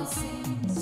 Ni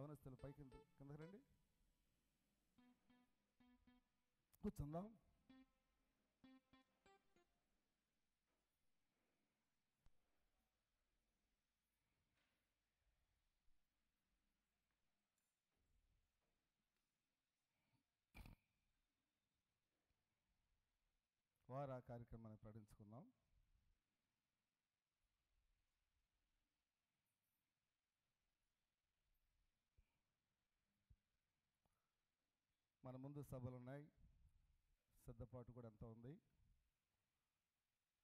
యవనస్తులు పైకి కిందకి రండి, కూర్చుందాం. వారు ఆ కార్యక్రమాన్ని ప్రకటించుకుందాం. మన ముందు సభలు ఉన్నాయి, సిద్ధపాటు కూడా ఎంత ఉంది.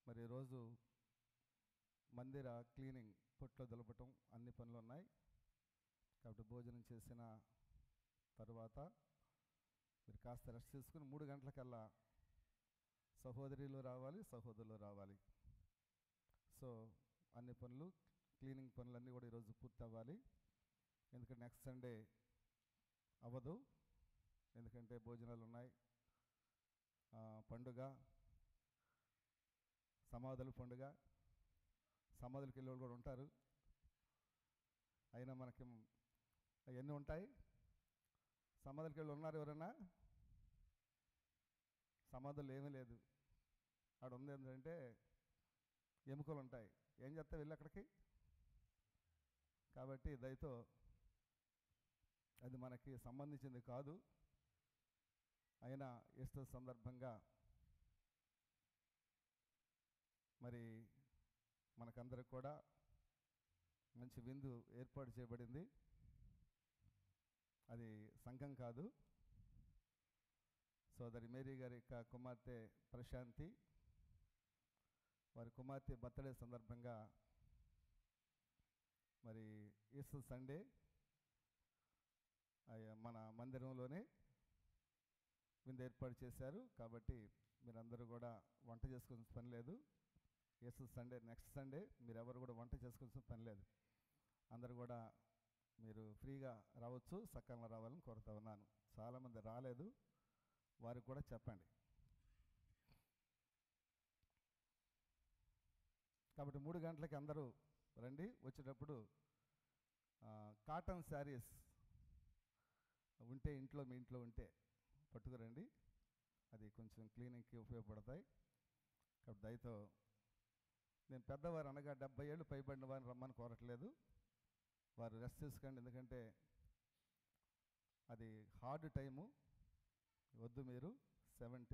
మరి ఈరోజు మందిర క్లీనింగ్, పొట్లో దులపటం అన్ని పనులు ఉన్నాయి. కాబట్టి భోజనం చేసిన తర్వాత మీరు కాస్త రెస్ట్ తీసుకుని 3 గంటలకల్లా సహోదరులు రావాలి, సహోదరులు రావాలి. సో అన్ని పనులు, క్లీనింగ్ పనులన్నీ కూడా ఈరోజు పూర్తి అవ్వాలి. ఎందుకంటే నెక్స్ట్ సండే అవ్వదు, ఎందుకంటే భోజనాలు ఉన్నాయి, పండుగ, సమాధుల పండుగ. సమాధులకి వెళ్ళేవాళ్ళు కూడా ఉంటారు, అయినా మనకి అవన్నీ ఉంటాయి. సమాధులకి వెళ్ళి ఉన్నారు ఎవరైనా? సమాధులు ఏమీ లేదు, ఆడ ఉంది ఏంటంటే ఎముకలు ఉంటాయి. ఏం చేస్తా వెళ్ళి అక్కడికి? కాబట్టి దయతో అది మనకి సంబంధించింది కాదు. అయినా ఈస్టర్ సందర్భంగా మరి మనకందరికి కూడా మంచి విందు ఏర్పాటు చేయబడింది. అది సంఘం కాదు, సోదరి మేరీ గారి యొక్క కుమార్తె ప్రశాంతి, వారి కుమార్తె బర్త్డే సందర్భంగా మరి ఈస్టర్ సండే మన మందిరంలోనే విందు ఏర్పాటు చేశారు. కాబట్టి మీరందరూ కూడా వంట చేసుకోవాల్సిన పని లేదు. ఈస్టర్ సండే, నెక్స్ట్ సండే మీరు ఎవరు కూడా వంట చేసుకోవాల్సిన పని లేదు. అందరూ కూడా మీరు ఫ్రీగా రావచ్చు, సకాలంలో రావాలని కోరుతా ఉన్నాను. చాలామంది రాలేదు, వారికి కూడా చెప్పండి. కాబట్టి 3 గంటలకి అందరూ రండి. వచ్చేటప్పుడు కాటన్ శారీస్ ఉంటే ఇంట్లో, మీ ఇంట్లో ఉంటే పట్టుకురండి, అది కొంచెం క్లీనింగ్కి ఉపయోగపడతాయి. కాబట్టి దయతో, నేను పెద్దవారు అనగా 70 ఏళ్ళు పైబడిన వారిని రమ్మని కోరట్లేదు, వారు రెస్ట్ తీసుకోండి. ఎందుకంటే అది హార్డ్ టైము, వద్దు. మీరు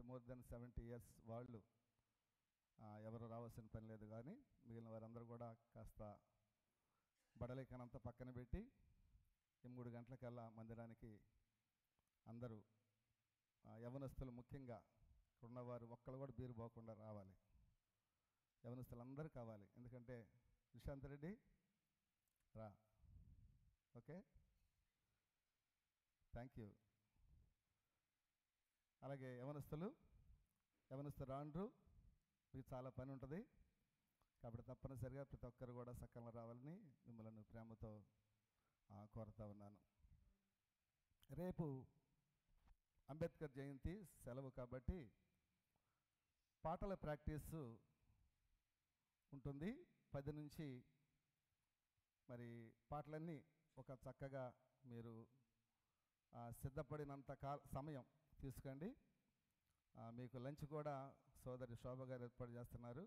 మోర్ దెన్ 70 ఇయర్స్ వాళ్ళు ఎవరు రావాల్సిన పని లేదు. కానీ మిగిలిన వారందరూ కూడా కాస్త బడలికనంతా పక్కన పెట్టి ఈ 3 గంటలకల్లా మందిరానికి అందరూ, యవనస్తులు ముఖ్యంగా ఉన్నవారు ఒక్కరు కూడా బీరు పోకుండా రావాలి. యవనస్తులు అందరూ కావాలి. ఎందుకంటే విశాంత్ రెడ్డి రా. Okay, thank you. అలాగే యవనస్తులు రాండ్రు, మీకు చాలా పని ఉంటుంది. కాబట్టి తప్పనిసరిగా ప్రతి ఒక్కరు కూడా సకాలంలో రావాలని మిమ్మల్ని ప్రేమతో కోరుతా ఉన్నాను. రేపు అంబేద్కర్ జయంతి సెలవు కాబట్టి పాటల ప్రాక్టీస్ ఉంటుంది. 10 నుంచి మరి పాటలన్నీ ఒక చక్కగా మీరు సిద్ధపడినంత సమయం తీసుకోండి. మీకు లంచ్ కూడా సోదరి శోభ గారు ఏర్పాటు చేస్తున్నారు.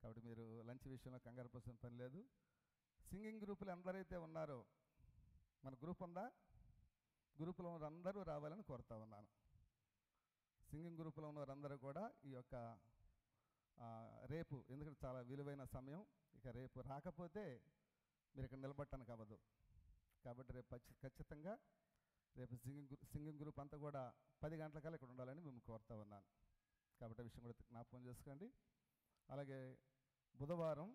కాబట్టి మీరు లంచ్ విషయంలో కంగారు పడాల్సిన పని లేదు. సింగింగ్ గ్రూపులు ఎందరైతే ఉన్నారో, మన గ్రూప్ ఉందా? గ్రూపులో ఉన్నవారందరూ రావాలని కోరుతా ఉన్నాను. సింగింగ్ గ్రూపులో ఉన్నవారందరూ కూడా ఈ యొక్క రేపు, ఎందుకంటే చాలా విలువైన సమయం, ఇక రేపు రాకపోతే మీరు ఇక్కడ నిలబట్టడానికి అవ్వదు. కాబట్టి రేపు ఖచ్చితంగా రేపు సింగింగ్ గ్రూప్ అంతా కూడా 10 గంటలకల్లా ఇక్కడ ఉండాలని మేము కోరుతా ఉన్నాను. కాబట్టి ఆ విషయం కూడా జ్ఞాపకం చేసుకోండి. అలాగే బుధవారం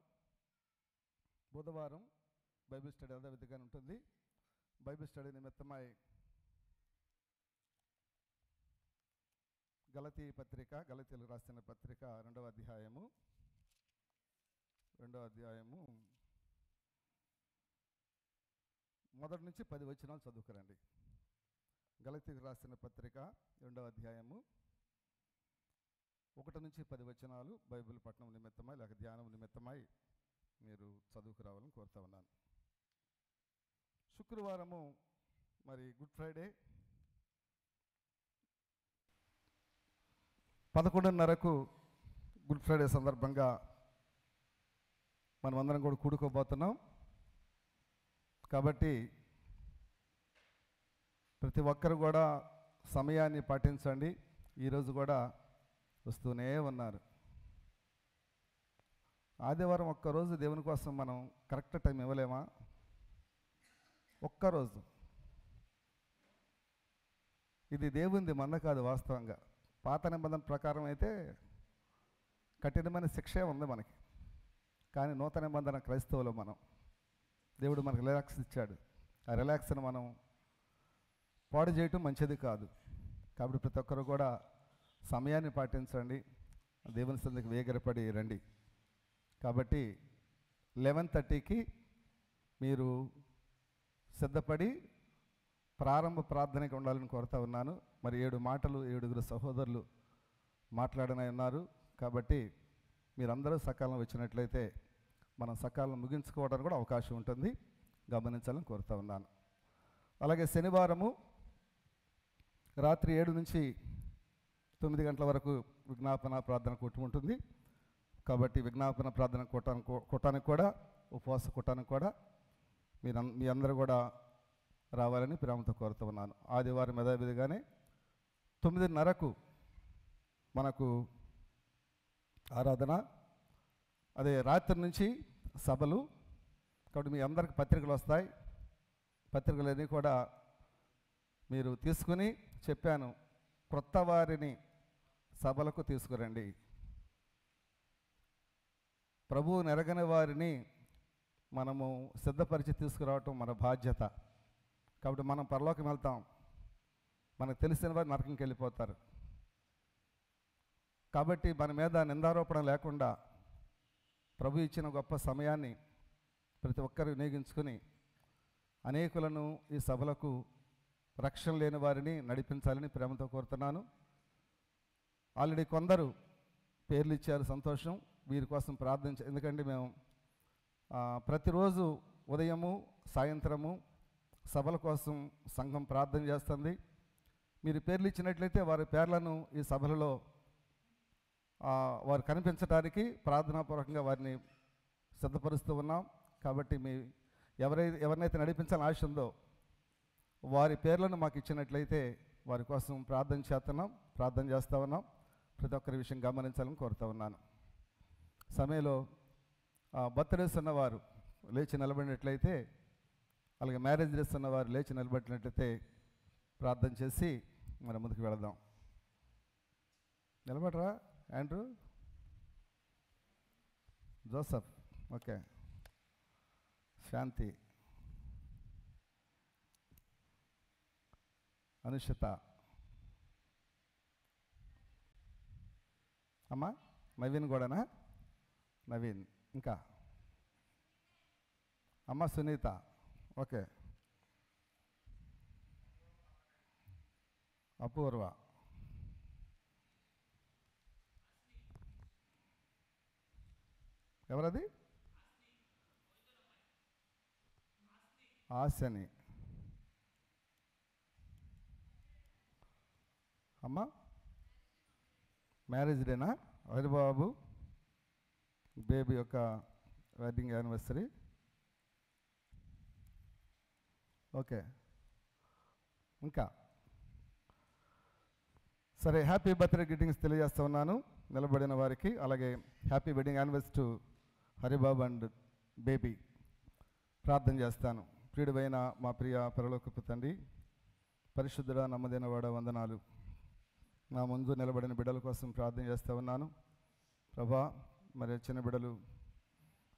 బైబిల్ స్టడీ అదే విధంగా ఉంటుంది. బైబిల్ స్టడీ నిమిత్తమై గలతీయులకు రాసిన పత్రిక 2వ అధ్యాయము 1 నుంచి 10 వచనాలు చదువుకురండి. గలతీయులకు రాసిన పత్రిక 2వ అధ్యాయము 1 నుంచి 10 వచనాలు బైబిల్ పఠనం నిమిత్తమై లేక ధ్యానం నిమిత్తమై మీరు చదువుకు రావాలని కోరుతా ఉన్నాను. శుక్రవారము మరి గుడ్ ఫ్రైడే 11:30కు గుడ్ ఫ్రైడే సందర్భంగా మనమందరం కూడా కూడుకోబోతున్నాం. కాబట్టి ప్రతి ఒక్కరు కూడా సమయాన్ని పాటించండి. ఈరోజు కూడా వస్తూనే ఉన్నారు. ఆదివారం ఒక్కరోజు దేవుని కోసం మనం కరెక్ట్ టైం ఇవ్వలేమా? ఒక్కరోజు. ఇది దేవునిది, మన కాదు. వాస్తవంగా పాత నిబంధన ప్రకారం అయితే కఠినమైన శిక్షే ఉంది మనకి. కానీ నూతన నిబంధన క్రైస్తవులు మనం, దేవుడు మనకు రిలాక్స్ ఇచ్చాడు. ఆ రిలాక్స్ని మనం పాడు చేయటం మంచిది కాదు. కాబట్టి ప్రతి ఒక్కరు కూడా సమయాన్ని పాటించండి, దేవుని సన్నిధికి వేగిరపడి రండి. కాబట్టి 11:30కి మీరు సిద్ధపడి ప్రారంభ ప్రార్థనకి ఉండాలని కోరుతా ఉన్నాను. మరి 7 మాటలు 7 సహోదరులు మాట్లాడనై ఉన్నారు. కాబట్టి మీరందరూ సకాలంలో వచ్చినట్లయితే మనం సకాలం ముగించుకోవడానికి కూడా అవకాశం ఉంటుంది, గమనించాలని కోరుతా ఉన్నాను. అలాగే శనివారము రాత్రి 7 నుంచి 9 గంటల వరకు విజ్ఞాపన ప్రార్థన కూటం ఉంటుంది. కాబట్టి విజ్ఞాపన ప్రార్థన కూటానికి కూడా, ఉపవాస కూటానికి కూడా మీ అందరూ కూడా రావాలని ప్రేమతో కోరుతూ ఉన్నాను. ఆదివారం యథావిధిగానే 9:30కు మనకు ఆరాధన, అదే రాత్రి నుంచి సభలు. కాబట్టి మీ అందరికి పత్రికలు వస్తాయి. పత్రికలన్నీ కూడా మీరు తీసుకుని, చెప్పాను, క్రొత్త వారిని సభలకు తీసుకురండి. ప్రభువుని ఎరగని వారిని మనము సిద్ధపరిచి తీసుకురావటం మన బాధ్యత. కాబట్టి మనం పరలోకం వెళ్తాం, మనకు తెలిసిన వారు నరకంకి వెళ్ళిపోతారు. కాబట్టి మన మీద నిందారోపణ లేకుండా ప్రభు ఇచ్చిన గొప్ప సమయాన్ని ప్రతి ఒక్కరు వినియోగించుకుని అనేకులను ఈ సభలకు, రక్షణ లేని వారిని నడిపించాలని ప్రేమతో కోరుతున్నాను. ఆల్రెడీ కొందరు పేర్లు ఇచ్చారు, సంతోషం. వీరి కోసం ప్రార్థించ, ఎందుకంటే మేము ప్రతిరోజు ఉదయము సాయంత్రము సభల కోసం సంఘం ప్రార్థన చేస్తుంది. మీరు పేర్లు ఇచ్చినట్లయితే వారి పేర్లను ఈ సభలలో వారు కనిపించడానికి ప్రార్థనాపూర్వకంగా వారిని సిద్ధపరుస్తూ ఉన్నాం. కాబట్టి ఎవరినైతే నడిపించాలని ఆశ ఉందో వారి పేర్లను మాకు ఇచ్చినట్లయితే వారి కోసం ప్రార్థన చేస్తూ ఉన్నాం. ప్రతి ఒక్కరి విషయం గమనించాలని కోరుతూ ఉన్నాను. సమయంలో బర్త్డేస్ ఉన్నవారు లేచి నిలబడినట్లయితే, అలాగే మ్యారేజ్ డేస్ ఉన్నవారు లేచి నిలబడినట్లయితే ప్రార్థన చేసి మనం ముందుకు వెళదాం. నిలబడరా ఆండ్రూ, జోసఫ్, ఓకే, శాంతి, అనుషిత, అమ్మా నవీన్ కూడానా? నవీన్, ఇంకా అమ్మ సునీత, ఓకే, అపూర్వ, ఎవరది? ఆశని, అమ్మ మ్యారేజ్ డేనా? హరిబాబు బేబీ యొక్క వెడ్డింగ్ యానివర్సరీ, ఓకే. ఇంకా సరే, హ్యాపీ బర్త్డే గ్రీటింగ్స్ తెలియజేస్తూ ఉన్నాను నిలబడిన వారికి. అలాగే happy wedding anniversary to Haribabu and baby. ప్రార్థన చేస్తాను. ప్రియుడైన మా ప్రియ పరలోకపు తండ్రి, పరిశుద్ధుడా నమ్మదైన వాడ, వందనాలు. నా ముందు నిలబడిన బిడ్డల కోసం ప్రార్థన చేస్తూ ఉన్నాను ప్రభా. మరి చిన్న బిడ్డలు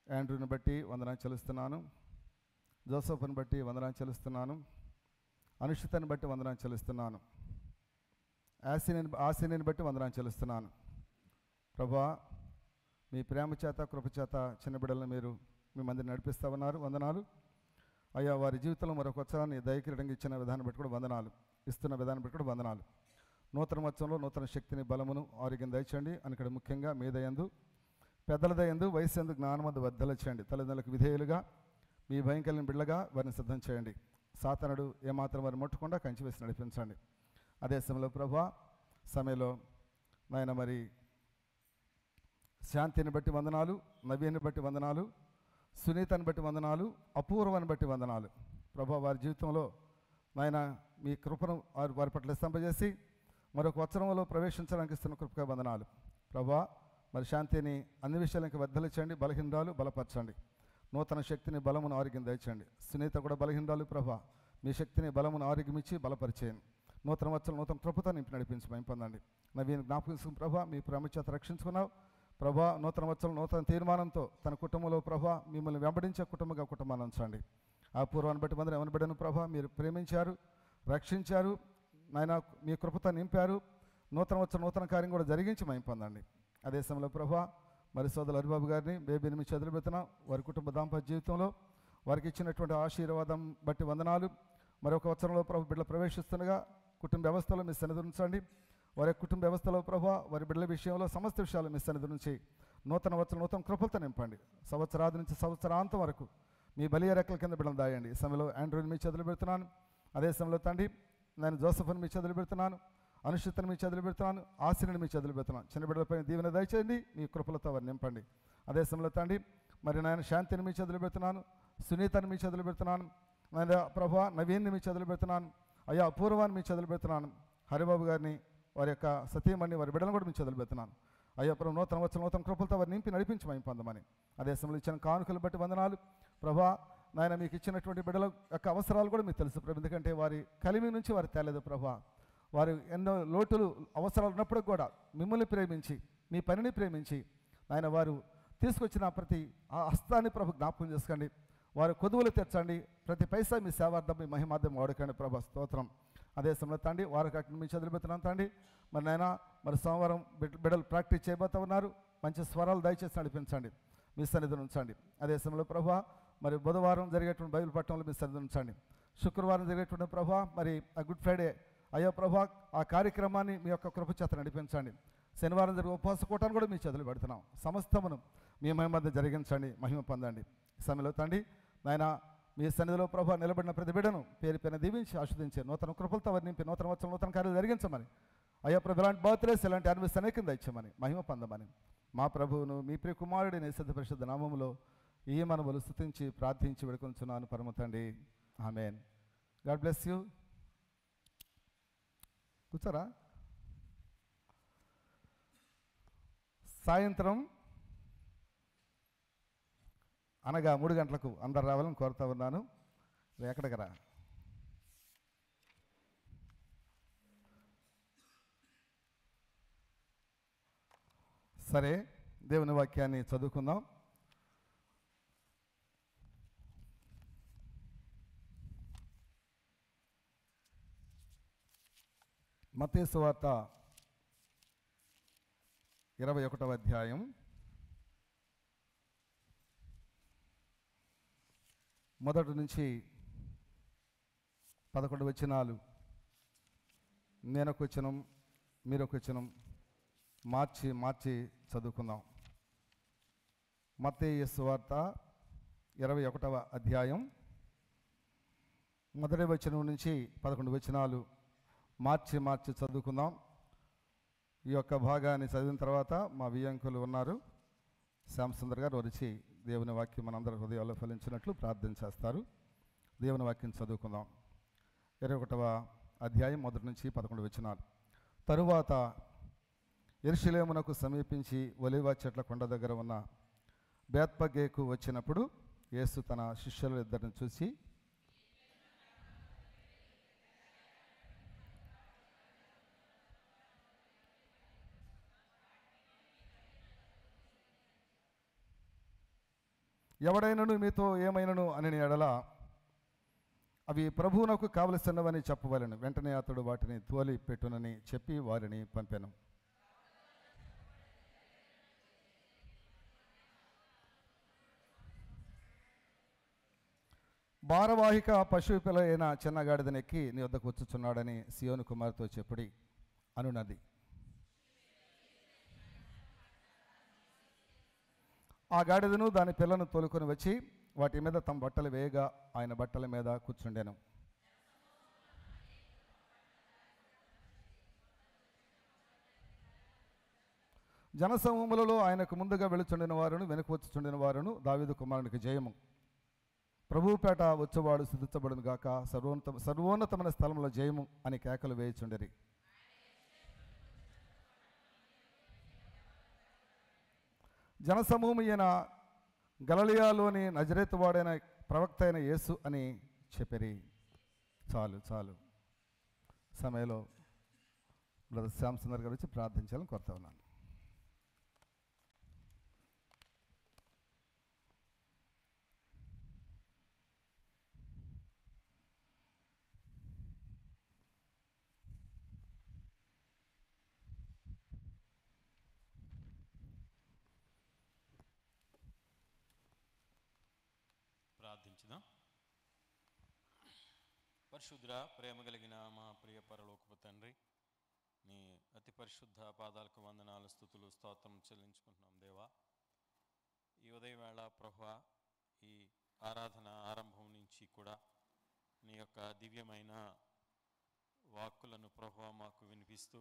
ఆండ్రూని బట్టి వందనాలు చెల్లిస్తున్నాను, జోసఫ్ని బట్టి వందనాలు చెల్లిస్తున్నాను, అనుషితని బట్టి వందనాలు చెల్లిస్తున్నాను, ఆశీని బట్టి వందనాలు చెల్లిస్తున్నాను ప్రభా. మీ ప్రేమ చేత, కృప చేత చిన్న బిడ్డలను మీరు మీ మందిని నడిపిస్తూ ఉన్నారు. వందనాలు అయ్యా. వారి జీవితంలో మరొక ఉత్సవాన్ని దయకిరీటంగా ఇచ్చిన విధానం బట్టి కూడా వందనాలు, ఇస్తున్న విధానం బట్టి కూడా వందనాలు. నూతన మత్సంలో నూతన శక్తిని, బలమును, ఆరోగ్యం దయచండి అని ఇక్కడ ముఖ్యంగా మీ దయందు, పెద్దల దయందు, వయసు ఎందు, జ్ఞానమందు వర్ధలించండి. తల్లిదండ్రులకు విధేయులుగా, మీ భయం కలిగిన బిడ్డలుగా వారిని సిద్ధం చేయండి. సాతానుడు ఏమాత్రం వారిని ముట్టకుండా కంచి వేసి నడిపించండి. అదే సమయంలో ప్రభువా సమయంలో నాయన మరి శాంతిని బట్టి వందనాలు, నవ్యాన్ని బట్టి వందనాలు, సునీతని బట్టి వందనాలు, అపూర్వాన్ని బట్టి వందనాలు. ప్రభువా వారి జీవితంలో నాయన మీ కృపను వారి పట్ల స్తంభజేసి మరొక వచనంలో ప్రవేశించడానికి ఇస్తున్న కృపగా వందనాలు. ప్రభువా మరి శాంతిని అన్ని విషయాలకి వర్ధలించండి, బలహీనరాలు బలపరచండి, నూతన శక్తిని బలమును ఆరోగ్యం దయచండి. సునీత కూడా బలహీనరాలు ప్రభువా మీ శక్తిని బలమును ఆరోగ్యం ఇచ్చి బలపరిచేయండి. నూతన వచ్చలు నూతన కృపతో నింపి నడిపించి మేము పొందండి. నవీన్ జ్ఞాపకం ప్రభా మీ ప్రేమ చేత రక్షించుకున్నావు ప్రభా. నూతన వచ్చలు నూతన తీర్మానంతో తన కుటుంబంలో ప్రభా మిమ్మల్ని వెంబడించే కుటుంబాన్ని ఉంచండి. ఆ పూర్వాన్ని బట్టి మందిని ఎవరి బిడ్డను ప్రభా మీరు ప్రేమించారు, రక్షించారు, నాయన మీ కృపతో నింపారు. నూతన వచ్చల నూతన కార్యం కూడా జరిగించి మేము పొందండి. అదే సమయంలో ప్రభా మరి సోదరులు హరిబాబు గారిని బేబీని మీ చదువు పెడుతున్నాం. వారి కుటుంబ దాంపత్య జీవితంలో వారికి ఇచ్చినటువంటి ఆశీర్వాదం బట్టి వందనాలు. మరొక వచనంలో ప్రభు బిడ్డలు ప్రవేశిస్తుండగా కుటుంబ వ్యవస్థలో మీ సన్నిధి ఉంచండి. వారి కుటుంబ వ్యవస్థలో ప్రభు వారి బిడ్డల విషయంలో సమస్త విషయాలు మీ సన్నిధి నుంచి నూతన వచనం నూతన కృపలతో నింపండి. సంవత్సరాది నుంచి సంవత్సరాంతం వరకు మీ బలియ రెక్కల కింద బిడ్డలు దాయండి. ఈ సమయంలో ఆండ్రూని మీ చదువు పెడుతున్నాను. అదే సమయంలో తండ్రి నేను జోసఫ్ని మీ చదువు పెడుతున్నాను, అనుషితను మీ చదువు పెడుతున్నాను, ఆశని మీ చదువు పెడుతున్నాను. చిన్న బిడ్డలపై దీవెన దయచేయండి, మీ కృపలతో వారిని నింపండి. అదే సమయంలో తండ్రి మరి నేను శాంతిని మీ చదువు పెడుతున్నాను, సునీతని మీ చదువు పెడుతున్నాను, నాయన ప్రభా నవీన్ని మీ చదువు పెడుతున్నాను, అయ్యా అపూర్వాన్ని మీ చదువు పెడుతున్నాను, హరిబాబు గారిని వారి యొక్క సతీమణి వారి బిడ్డలను కూడా మీ చదువు పెడుతున్నాను. అయ్యా ప్రభు నూతన వచ్చిన నూతన కృపలతో వారిని నింపి నడిపించి మేము పొందమని. అదే సమయంలో ఇచ్చిన కానుకలు బట్టి వందనాలు ప్రభా. నాయన మీకు ఇచ్చినటువంటి బిడ్డల యొక్క అవసరాలు కూడా మీకు తెలుసు ప్రభు, ఎందుకంటే వారి కలిమి నుంచి వారు తేలేదు ప్రభా. వారు ఎన్నో లోటులు అవసరాలు ఉన్నప్పుడు కూడా మిమ్మల్ని ప్రేమించి మీ పనిని ప్రేమించి ఆయన వారు తీసుకొచ్చిన ప్రతి ఆ హస్తాన్ని ప్రభు జ్ఞాపకం చేసుకోండి. వారు కొదువులు తెచ్చండి, ప్రతి పైసా మీ సేవార్థం మీ మహిమార్థం వాడుకోండి ప్రభా. స్తోత్రం. అదే సమయంలో తండ్రి వారు కట్టిన మీ చదివిపోతున్నాను తండ్రి. మరి నాయన మరి సోమవారం బిడ్డలు ప్రాక్టీస్ చేయబోతూ ఉన్నారు. మంచి స్వరాలు దయచేసి నడిపించండి, మీ సన్నిధిని ఉంచండి. అదే సమయంలో ప్రభా మరి బుధవారం జరిగేటువంటి బైబిల్ పట్టణంలో మీ సన్నిధిని ఉంచండి. శుక్రవారం జరిగేటువంటి ప్రభా మరి ఆ గుడ్ ఫ్రైడే అయ్యో ప్రభా ఆ కార్యక్రమాన్ని మీ యొక్క కృప చేత నడిపించండి. శనివారం జరిగే ఉపవాస కూటాన్ని కూడా మీ చేతులు పెడుతున్నాం. సమస్తమును మీ మహిమ జరిగించండి, మహిమ పొందండి. ఈ సమయంలో తండ్రి నాయన మీ సన్నిధిలో ప్రభా నిలబడిన ప్రతి బిడ్డను పేరు పైన దీవించి ఆస్వాదించి నూతన కృపలతో వర్ణింపి నూతన వచ్చల నూతన కార్యాలు జరిగించమని, అయ్యా ప్రభు ఇలాంటి బర్త్డేస్ ఇలాంటి అనిపిస్తే అనేకంగా ఇచ్చామని మహిమ పొందమని మా ప్రభువును మీ ప్రియ కుమారుడిని సిద్ధ పరిశుద్ధ నామములో ఈ మనములు స్తుతించి ప్రార్థించి వేడుకొంచున్నాను పరమ తండ్రి. ఆమేన్. God bless you. కూర్చోరా. సాయంత్రం అనగా 3 గంటలకు అందరు రావాలని కోరుతా ఉన్నాను. ఎక్కడికి రా. సరే, దేవుని వాక్యాన్ని చదువుకుందాం. మత్తయి సువార్త 21వ అధ్యాయం 1 నుంచి 11 వచనాలు. నేనొక వచనం మీరొక వచనం మార్చి చదువుకుందాం. మత్తయి సువార్త 21వ అధ్యాయం 1వ వచనం నుంచి 11 వచనాలు మార్చి చదువుకుందాం. ఈ యొక్క భాగాన్ని చదివిన తర్వాత మా వియ్యంకులు ఉన్నారు, శ్యామసుందర్ గారు వచ్చి దేవుని వాక్యం మనందరి హృదయాల్లో ఫలించినట్లు ప్రార్థన చేస్తారు. దేవుని వాక్యం చదువుకుందాం. 21వ అధ్యాయం 1 నుంచి 11 వచనాలు. తరువాత యెరూషలేమునకు సమీపించి ఒలీవ చెట్ల కొండ దగ్గర ఉన్న బేత్పగేకు వచ్చినప్పుడు యేసు తన శిష్యుల ఇద్దరిని చూసి, ఎవడైనను మీతో ఏమైనను అని ఎడల అవి ప్రభువునకు కావలసినవని చెప్పవలెను. వెంటనే అతడు వాటిని తోలి పెట్టునని చెప్పి వారిని పంపెను. భారవాహిక పశువు పిల్ల అయిన చిన్న గాడిదనెక్కి నీ వద్దకు వచ్చుచున్నాడని సియోను కుమార్తో చెప్పుడి అనున్నది. ఆ గాడిదను దాని పిల్లను తోలుకొని వచ్చి వాటి మీద తమ బట్టలు వేయగా ఆయన బట్టల మీద కూర్చుండెను. జనసమూహములలో ఆయనకు ముందుగా వెళుచుండిన వారును వెనుక వచ్చుచుండిన వారును దావీదు కుమారునికి జయము. ప్రభువుపేట వచ్చేవాడు సిద్ధించబడును గాక, సర్వోన్నతమైన స్థలంలో జయము అని కేకలు వేయుచుండిరి. జనసమూహము ఈయన గలిలయలోని నజరేతు వాడైన ప్రవక్త అయిన యేసు అని చెప్పిరి. చాలు చాలు సమయంలో బ్రదర్ శ్యామ్ సుందర్ గారు వచ్చి ప్రార్థించాలని కోరుతా ఉన్నాను. ప్రార్థించుదాం. పరిశుద్ధ ప్రేమ కలిగిన మా ప్రియ పరలోకపు తండ్రి, నీ అతి పరిశుద్ధ పాదాలకు వందనాలు, స్తుతులు, స్తోత్రం చెల్లించుకుంటున్నాం దేవా. ఈ ఉదయవేళ ప్రభువా, ఈ ఆరాధన ఆరంభం నుంచి కూడా నీ యొక్క దివ్యమైన వాక్కులను ప్రభువా మాకు వినిపిస్తూ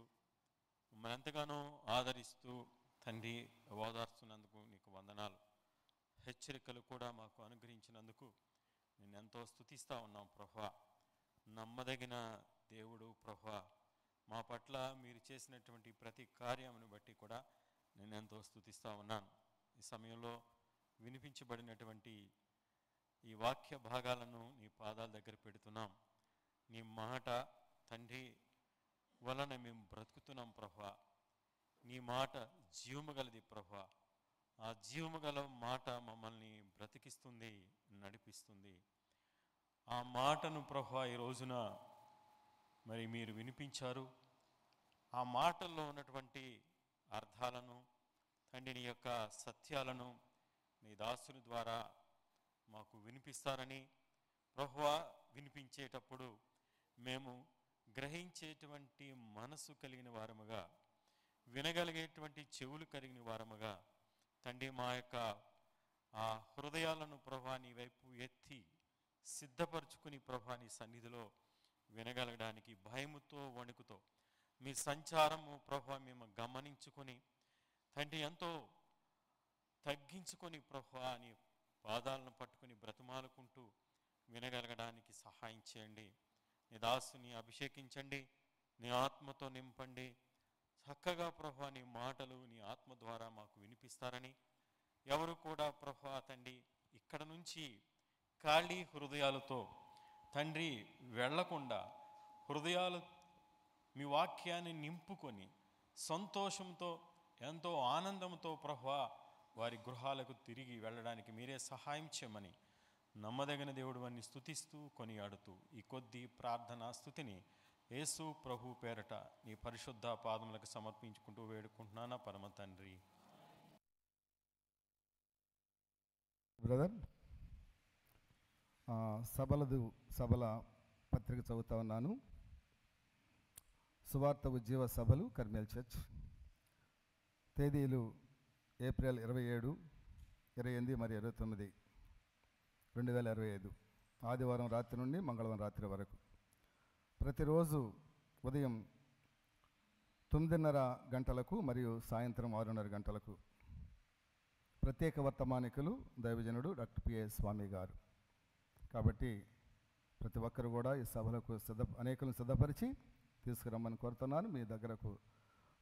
మమ్మల్ని ఎంతగానో ఆదరిస్తూ తండ్రి ఓదార్చున్నందుకు నీకు వందనాలు. హెచ్చరికలు కూడా మాకు అనుగ్రహించినందుకు నేను ఎంతో స్తుతిస్తూ ఉన్నాం ప్రభువా. నమ్మదగిన దేవుడు ప్రభువా, మా పట్ల మీరు చేసినటువంటి ప్రతి కార్యమును బట్టి కూడా నేను ఎంతో స్తుతిస్తూ ఉన్నాను. ఈ సమయంలో వినిపించబడినటువంటి ఈ వాక్య భాగాలను నీ పాదాల దగ్గర పెడుతున్నాం. నీ మాట తండ్రి వలన మేము బ్రతుకుతున్నాం ప్రభువా. నీ మాట జీవము గలది ప్రభువా. ఆ జీవము గల మాట మమ్మల్ని బ్రతికిస్తుంది, నడిపిస్తుంది. ఆ మాటను ప్రభువా ఈ రోజున మరి మీరు వినిపించారు. ఆ మాటల్లో ఉన్నటువంటి అర్థాలను తండ్రి నీ యొక్క సత్యాలను నీ దాసుని ద్వారా మాకు వినిపిస్తారని ప్రభువా, వినిపించేటప్పుడు మేము గ్రహించేటువంటి మనసు కలిగిన వారముగా, వినగలిగేటువంటి చెవులు కలిగిన వారముగా తండ్రి మా యొక్క ఆ హృదయాలను ప్రభువా నీ వైపు ఎత్తి సిద్ధపరచుకుని ప్రభువా నీ సన్నిధిలో వినగలగడానికి భయముతో వణుకుతో మీ సంచారము ప్రభువా మేము గమనించుకొని తండ్రి ఎంతో తగ్గించుకొని ప్రభువా నీ పాదాలను పట్టుకుని బ్రతిమాలుకుంటూ వినగలగడానికి సహాయం చేయండి. నీ దాసుని అభిషేకించండి, నీ ఆత్మతో నింపండి. చక్కగా ప్రభువా నీ మాటలు నీ ఆత్మ ద్వారా మాకు వినిపిస్తారని, ఎవరు కూడా ప్రభువా తండ్రి ఇక్కడ నుంచి ఖాళీ హృదయాలతో తండ్రి వెళ్లకుండా హృదయాలు మీ వాక్యాన్ని నింపుకొని సంతోషంతో ఎంతో ఆనందంతో ప్రభువా వారి గృహాలకు తిరిగి వెళ్ళడానికి మీరే సహాయం చేయమని నమ్మదగిన దేవుడు అని స్తుతిస్తూ కొనియాడుతూ ఈ కొద్ది ప్రార్థనా స్తుతిని యేసు ప్రభు పేరట నీ పరిశుద్ధ పాదములకు సమర్పించుకుంటూ వేడుకుంటున్నానా పరమ తండ్రి. బ్రదర్, సభల పత్రిక చదువుతా ఉన్నాను. సువార్త ఉజ్జీవ సభలు కర్మేల్ చర్చ్, తేదీలు ఏప్రిల్ 27, 28 మరియు 29, 2025 ఆదివారం రాత్రి నుండి మంగళవారం రాత్రి వరకు. ప్రతిరోజు ఉదయం 9:30 గంటలకు మరియు సాయంత్రం 6:30 గంటలకు. ప్రత్యేక వర్తమానికులు దైవజనుడు డాక్టర్ పిఏ స్వామి గారు. కాబట్టి ప్రతి ఒక్కరు కూడా ఈ సభలకు అనేకులను సిద్ధపరిచి తీసుకురమ్మని కోరుతున్నాను. మీ దగ్గరకు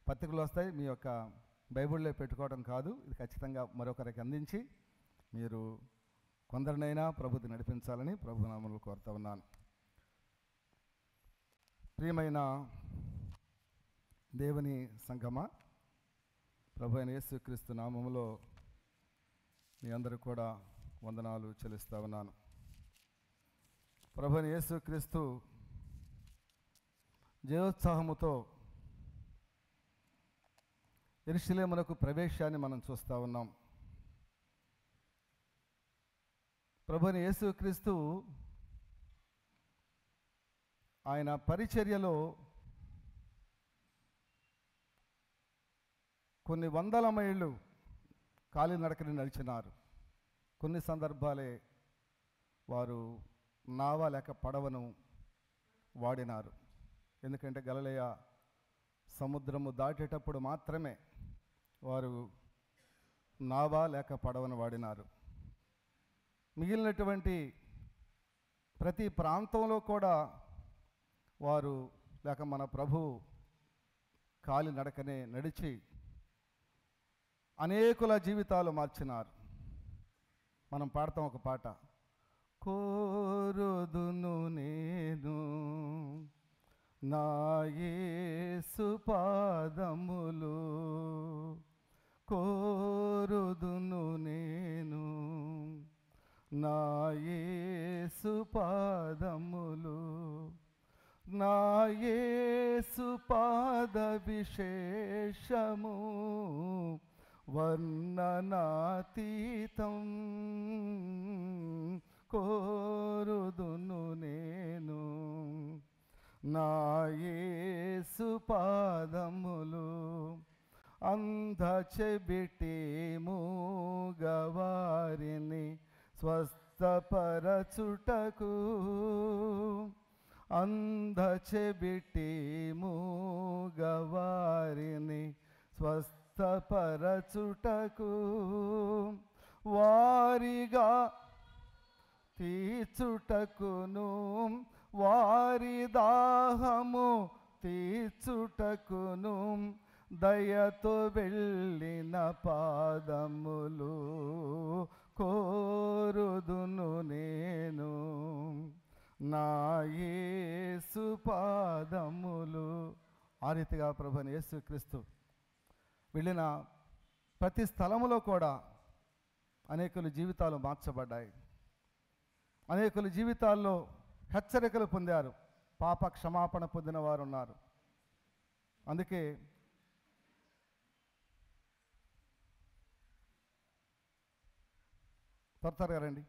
పత్రికలు వస్తాయి, మీ యొక్క బైబిల్లో పెట్టుకోవడం కాదు, ఇది ఖచ్చితంగా మరొకరికి అందించి మీరు కొందరినైనా ప్రభుత్వం నడిపించాలని ప్రభునామములో కోరుతా ఉన్నాను. ప్రియమైన దేవుని సంగమా, ప్రభు అయిన యేసుక్రీస్తు నామములో మీ అందరూ కూడా వందనాలు చెల్లిస్తూ ఉన్నాను. ప్రభు అయిన యేసుక్రీస్తు జయోత్సాహముతో యెరూషలేమునకు ప్రవేశాన్ని మనం చూస్తూ ఉన్నాం. ప్రభు అయిన యేసుక్రీస్తు ఆయన పరిచర్యలో కొన్ని వందల మైళ్ళు కాలినడకని నడిచినారు. కొన్ని సందర్భాలే వారు నావ లేక పడవను వాడినారు. ఎందుకంటే గలిలయ సముద్రము దాటేటప్పుడు మాత్రమే వారు నావా లేక పడవను వాడినారు. మిగిలినటువంటి ప్రతి ప్రాంతంలో కూడా వారు లేక మన ప్రభు కాలి నడకనే నడిచి అనేకుల జీవితాలు మార్చినారు. మనం పాడతాం ఒక పాట, కోరుదును నేను నా యేసు పాదములు, కోరుదును నేను నా యేసు పాదములు, నా యేసు పాద విశేషము వర్ణనాతీతం, కోరుదును నేను నా యేసు పాదములు. అంధ చెబిటి మూగవారిని స్వస్థపరచుటకు, అంధ చెబిటి మూగవారిని స్వస్థపరచుటకు, వారిగా తీర్చుటకును, వారి దాహము తీర్చుటకును దయతో వెళ్ళిన పాదములు, కోరుదును నేను నా యేసు పాదములు. ఆ రీతిగా ప్రభువైన యేసుక్రీస్తు వెళ్ళిన ప్రతి స్థలములో కూడా అనేకుల జీవితాలు మార్చబడ్డాయి. అనేకుల జీవితాల్లో హెచ్చరికలు పొందారు, పాప క్షమాపణ పొందిన వారు ఉన్నారు. అందుకే త్వరగా రండి.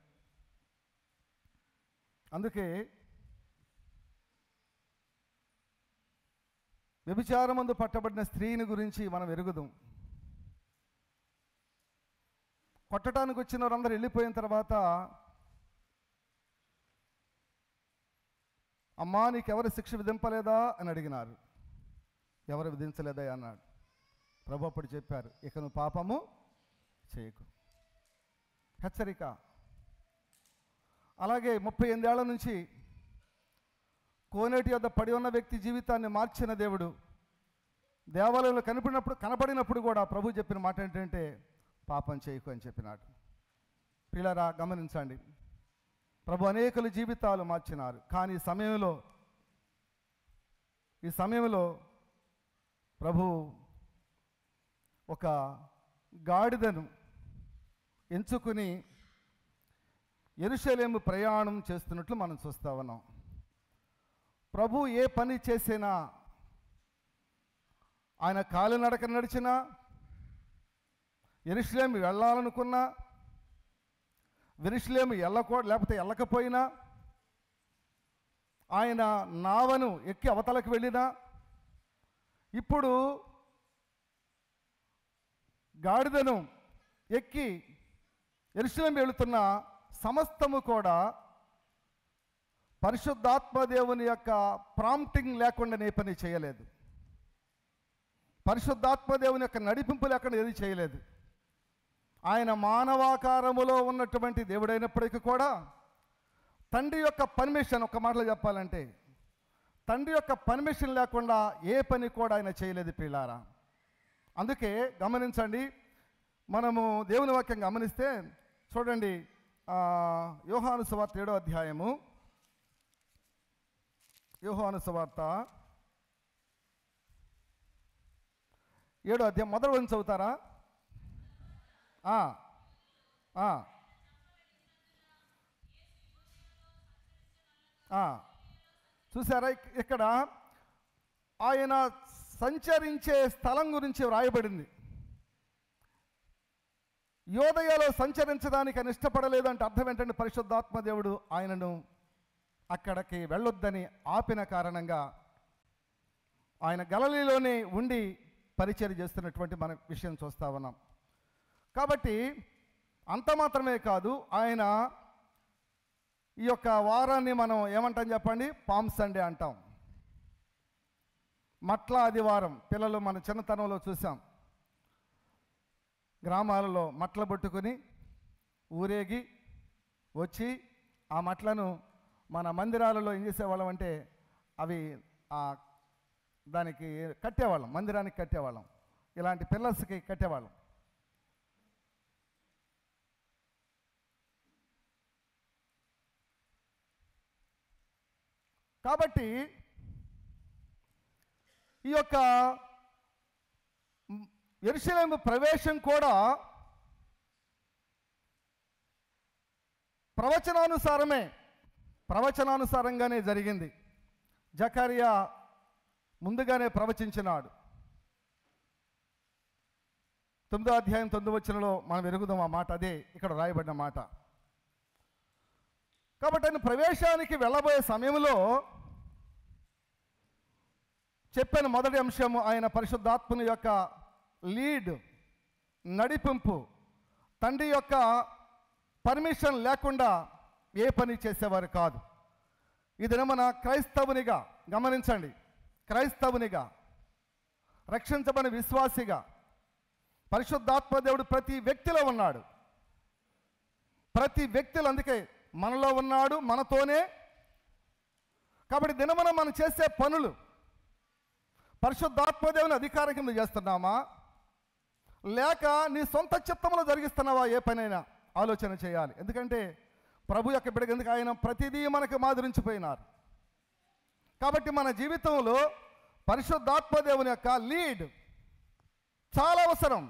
అందుకే వ్యభిచారమందు పట్టబడిన స్త్రీని గురించి మనం ఎరుగుదాం. కొట్టడానికి వచ్చిన వారందరూ వెళ్ళిపోయిన తర్వాత, అమ్మా నీకెవరు శిక్ష విధింపలేదా అని అడిగినారు. ఎవరు విధించలేదా అన్నాడు. ప్రభు అప్పుడు చెప్పారు, ఇక నువ్వు పాపము చేయకు. హెచ్చరిక. అలాగే 38 ఏళ్ల నుంచి కోనేటి వద్ద పడి ఉన్న వ్యక్తి జీవితాన్ని మార్చిన దేవుడు దేవాలయంలో కనపడినప్పుడు కూడా ప్రభు చెప్పిన మాట ఏంటంటే పాపం చేయకు అని చెప్పినాడు. పిల్లరా గమనించండి, ప్రభు అనేకుల జీవితాలు మార్చినారు. కానీ ఈ సమయంలో ప్రభు ఒక గాడిదను ఎంచుకుని యెరూషలేము ప్రయాణం చేస్తున్నట్లు మనం చూస్తా ఉన్నాం. ప్రభు ఏ పని చేసినా, ఆయన కాలినడక నడిచినా, యెరూషలేము వెళ్ళాలనుకున్నా, యెరూషలేము లేకపోతే వెళ్ళకపోయినా, ఆయన నావను ఎక్కి అవతలకు వెళ్ళినా, ఇప్పుడు గాడిదను ఎక్కి యెరూషలేము వెళుతున్న సమస్తము కూడా పరిశుద్ధాత్మ దేవుని యొక్క ప్రాంప్టింగ్ లేకుండా ఏ పని చేయలేదు. పరిశుద్ధాత్మ దేవుని యొక్క నడిపింపు లేకుండా ఏది చేయలేదు. ఆయన మానవాకారములో ఉన్నటువంటి దేవుడైనప్పటికీ కూడా తండ్రి యొక్క పర్మిషన్, ఒక మాటలో చెప్పాలంటే తండ్రి యొక్క పర్మిషన్ లేకుండా ఏ పని కూడా ఆయన చేయలేదు పిల్లారా. అందుకే గమనించండి, మనము దేవుని వాక్యం గమనిస్తే చూడండి, యోహాను సువార్త 7వ అధ్యాయము, యోహాను సువార్త 7వ అధ్యాయం మొదటి నుంచి చదువుతారా? చూసారా, ఇక్కడ ఆయన సంచరించే స్థలం గురించి వ్రాయబడింది. యోదయలో సంచరించడానికి ఆయన ఇష్టపడలేదు అంటే అర్థం ఏంటంటే పరిశుద్ధాత్మ దేవుడు ఆయనను అక్కడికి వెళ్ళొద్దని ఆపిన కారణంగా ఆయన గలిలయలోనే ఉండి పరిచర్య చేస్తున్నటువంటి మన విషయం చూస్తా ఉన్నాం. కాబట్టి అంత మాత్రమే కాదు, ఆయన ఈ యొక్క వారాన్ని మనం ఏమంటాం చెప్పండి, పామ్ సండే అంటాం. మట్ల ఆదివారం పిల్లలు మన చిన్నతనంలో చూసాం. గ్రామాలలో మట్టలు పట్టుకొని ఊరేగి వచ్చి ఆ మట్లను మన మందిరాలలో ఏం చేసేవాళ్ళం అంటే అవి దానికి కట్టేవాళ్ళం, మందిరానికి కట్టేవాళ్ళం, ఇలాంటి పిల్లర్స్కి కట్టేవాళ్ళం. కాబట్టి ఈ యొక్క యెరూషలేము ప్రవేశం కూడా ప్రవచనానుసారంగానే జరిగింది. జకరియా ముందుగానే ప్రవచించినాడు. 9వ అధ్యాయం 9వ వచనంలో మనం ఎరుగుదాం ఆ మాట, అదే ఇక్కడ రాయబడిన మాట. కాబట్టి ఆయన ప్రవేశానికి వెళ్ళబోయే సమయంలో చెప్పిన మొదటి అంశము ఆయన పరిశుద్ధాత్మని యొక్క లీడ్, నడిపింపు. తండ్రి యొక్క పర్మిషన్ లేకుండా ఏ పని చేసేవారు కాదు. ఇది మన క్రైస్తవునిగా గమనించండి, క్రైస్తవునిగా రక్షించబడిన విశ్వాసిగా పరిశుద్ధాత్మ దేవుడు ప్రతి వ్యక్తిలో ఉన్నాడు. ప్రతి వ్యక్తిలో, అందుకే మనలో ఉన్నాడు, మనతోనే. కాబట్టి దినమున మనం చేసే పనులు పరిశుద్ధాత్మ దేవుని అధికారం కింద చేస్తున్నామా, లేక నీ సొంత చిత్తంలో జరిగిస్తున్నావా? ఏ పనైనా ఆలోచన చేయాలి. ఎందుకంటే ప్రభు యొక్క బిడ్డగా, ఎందుకు ఆయన ప్రతిదీ మనకు మాదిరించిపోయినారు. కాబట్టి మన జీవితంలో పరిశుద్ధాత్మ దేవుని యొక్క లీడ్ చాలా అవసరం.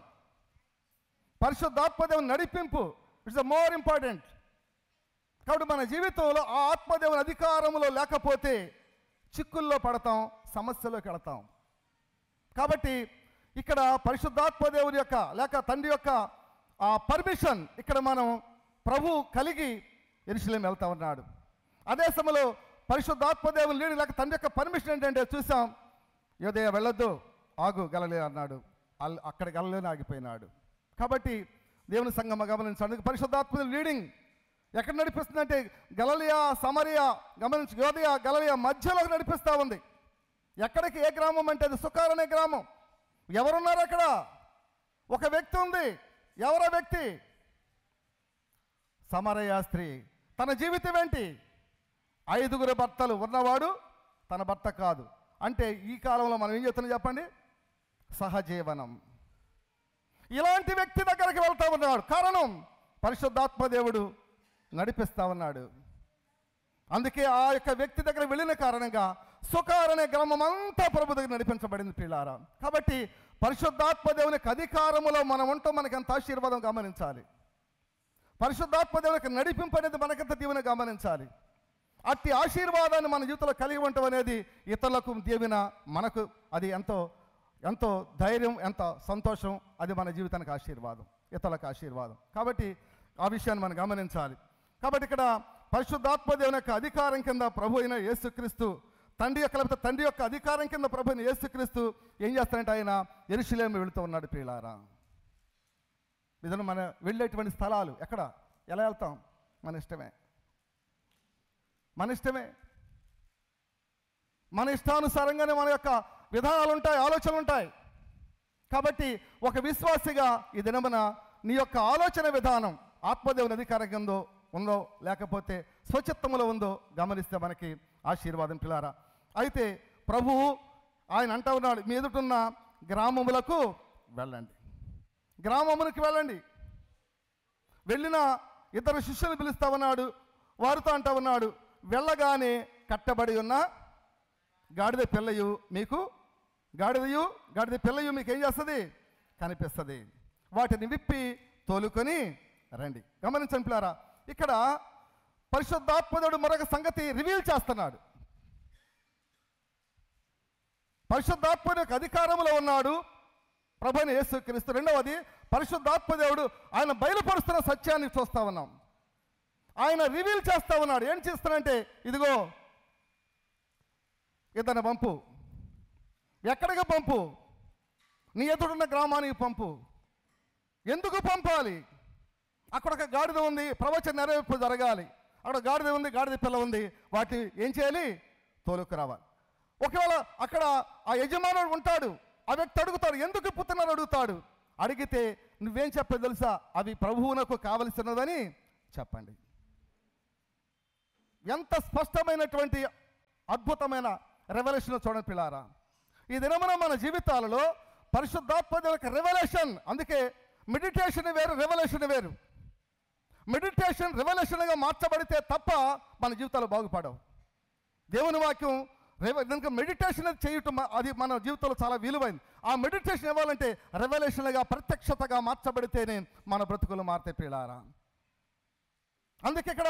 పరిశుద్ధాత్మ దేవుని నడిపింపు ఇట్స్ ద మోర్ ఇంపార్టెంట్. కాబట్టి మన జీవితంలో ఆ ఆత్మదేవుని అధికారంలో లేకపోతే చిక్కుల్లో పడతాం, సమస్యలోకి వెళతాం. కాబట్టి ఇక్కడ పరిశుద్ధాత్మ దేవుని యొక్క లేక తండ్రి యొక్క ఆ పర్మిషన్ ఇక్కడ మనం ప్రభు కలిగి యెరూషలేము వెళ్తా ఉన్నాడు. అదే సమయంలో పరిశుద్ధాత్మ దేవుని లీడ్ లేక తండ్రి యొక్క పర్మిషన్ ఏంటంటే చూసాం, యోదయ వెళ్ళొద్దు, ఆగు గలిలయ అన్నాడు. అక్కడ గలిలయనే ఆగిపోయినాడు. కాబట్టి దేవుని సంగమ గమనించండి, పరిశుద్ధాత్మ లీడింగ్ ఎక్కడ నడిపిస్తుందంటే గలిలయ, సమరయ, గమనించి యోదయ గలిలయ మధ్యలోకి నడిపిస్తూ ఉంది. ఎక్కడికి? ఏ గ్రామం అంటే అది సుకార్ అనే గ్రామం. ఎవరున్నారు అక్కడ? ఒక వ్యక్తి ఉంది. ఎవరో వ్యక్తి? సమరయ స్త్రీ. తన జీవితం ఏంటి? 5 భర్తలు ఉన్నవాడు తన భర్త కాదు. అంటే ఈ కాలంలో మనం ఏం చెప్తున్నాం చెప్పండి? సహజీవనం. ఇలాంటి వ్యక్తి దగ్గరికి వెళ్తా ఉన్నాడు. కారణం పరిశుద్ధాత్మ దేవుడు నడిపిస్తా ఉన్నాడు. అందుకే ఆ యొక్క వ్యక్తి దగ్గర వెళ్ళిన కారణంగా సుకార్ అనే గ్రామం అంతా ప్రభు దగ్గర నడిపించబడింది పిల్లారా. కాబట్టి పరిశుద్ధాత్మ దేవుని అధికారములో మనం ఉంటూ మనకి ఎంత ఆశీర్వాదం గమనించాలి. పరిశుద్ధాత్మ దేవునికి నడిపింపు అనేది మనకంత దీవెన గమనించాలి. అట్టి ఆశీర్వాదాన్ని మన జీవితంలో కలిగి ఉండటం అనేది ఇతరులకు దీవెన, మనకు అది ఎంతో ఎంతో ధైర్యం, ఎంత సంతోషం. అది మన జీవితానికి ఆశీర్వాదం, ఇతరులకు ఆశీర్వాదం. కాబట్టి ఆ విషయాన్ని మనం గమనించాలి. కాబట్టి ఇక్కడ పరిశుద్ధాత్మ దేవుని యొక్క అధికారం కింద ప్రభు అయిన యేసుక్రీస్తు తండ్రి యొక్క అధికారం కింద ప్రభు అయిన యేసుక్రీస్తు ఏం చేస్తారంటే ఆయన యెరూషలేము వెళుతూ ఉన్నాడు ప్రియులారా. ఇదను మన వెళ్ళేటువంటి స్థలాలు ఎక్కడ, ఎలా వెళ్తాం? మన ఇష్టమే, మన ఇష్టానుసారంగానే మన యొక్క విధానాలు ఉంటాయి, ఆలోచనలు ఉంటాయి. కాబట్టి ఒక విశ్వాసిగా ఈ దినమున నీ యొక్క ఆలోచన విధానం ఆత్మదేవుని అధికారం కింద ఉందో లేకపోతే స్వచిత్తములో ఉందో గమనిస్తే మనకి ఆశీర్వాదం పిల్లారా. అయితే ప్రభువు ఆయన అంటా ఉన్నాడు, మీ ఎదుటున్న గ్రామములకు వెళ్ళండి, గ్రామమునికి వెళ్ళండి. వెళ్ళిన 2 శిష్యులు పిలుస్తా ఉన్నాడు. వారితో అంటా ఉన్నాడు, వెళ్ళగానే కట్టబడి ఉన్న గాడిద పిల్లయు మీకు ఏం చేస్తుంది? కనిపిస్తుంది. వాటిని విప్పి తోలుకొని రండి. గమనించండి పిల్లారా, ఇక్కడ పరిశుద్ధాత్మదేవుడు మరొక సంగతి రివీల్ చేస్తున్నాడు. పరిశుద్ధాత్మ యొక్క అధికారంలో ఉన్నాడు ప్రభువైన యేసుక్రీస్తు. రెండవది పరిశుద్ధాత్మదేవుడు ఆయన బయలుపరుస్తున్న సత్యాన్ని చూస్తూ ఉన్నాం. ఆయన రివీల్ చేస్తూ ఉన్నాడు. ఏం చేస్తానంటే ఇదిగో ఇతను పంపు. ఎక్కడికి పంపు? నీ ఎదురున్న గ్రామానికి పంపు. ఎందుకు పంపాలి? అక్కడ ఒక గాడిద ఉంది, ప్రవచన నెరవేర్పు జరగాలి. అక్కడ గాడిద ఉంది, గాడిద పిల్ల ఉంది. వాటి ఏం చేయాలి? తోలుకు రావాలి. ఒకవేళ అక్కడ ఆ యజమానుడు ఉంటాడు, ఆ వ్యక్తి అడుగుతాడు, ఎందుకు పుత్తున్నారు అడుగుతాడు. అడిగితే నువ్వేం చెప్పేది తెలుసా? అవి ప్రభువునకు కావలసినదని చెప్పండి. ఎంత స్పష్టమైనటువంటి అద్భుతమైన రెవల్యూషన్ చూడండి పిల్లారా. ఈ దినమున మన జీవితాలలో పరిశుద్ధాత్మ యొక్క రెవల్యూషన్. అందుకే మెడిటేషన్ వేరు, రెవల్యూషన్ వేరు. మెడిటేషన్ రెవల్యూషన్గా మార్చబడితే తప్ప మన జీవితాలు బాగుపడవు. దేవుని వాక్యం కనుక మెడిటేషన్ చేయటం అది మన జీవితంలో చాలా విలువైంది. ఆ మెడిటేషన్ ఇవ్వాలంటే రెవల్యూషన్గా ప్రత్యక్షతగా మార్చబడితేనే మన బ్రతుకులు మారుతాయి పిల్లారా. అందుకే ఇక్కడ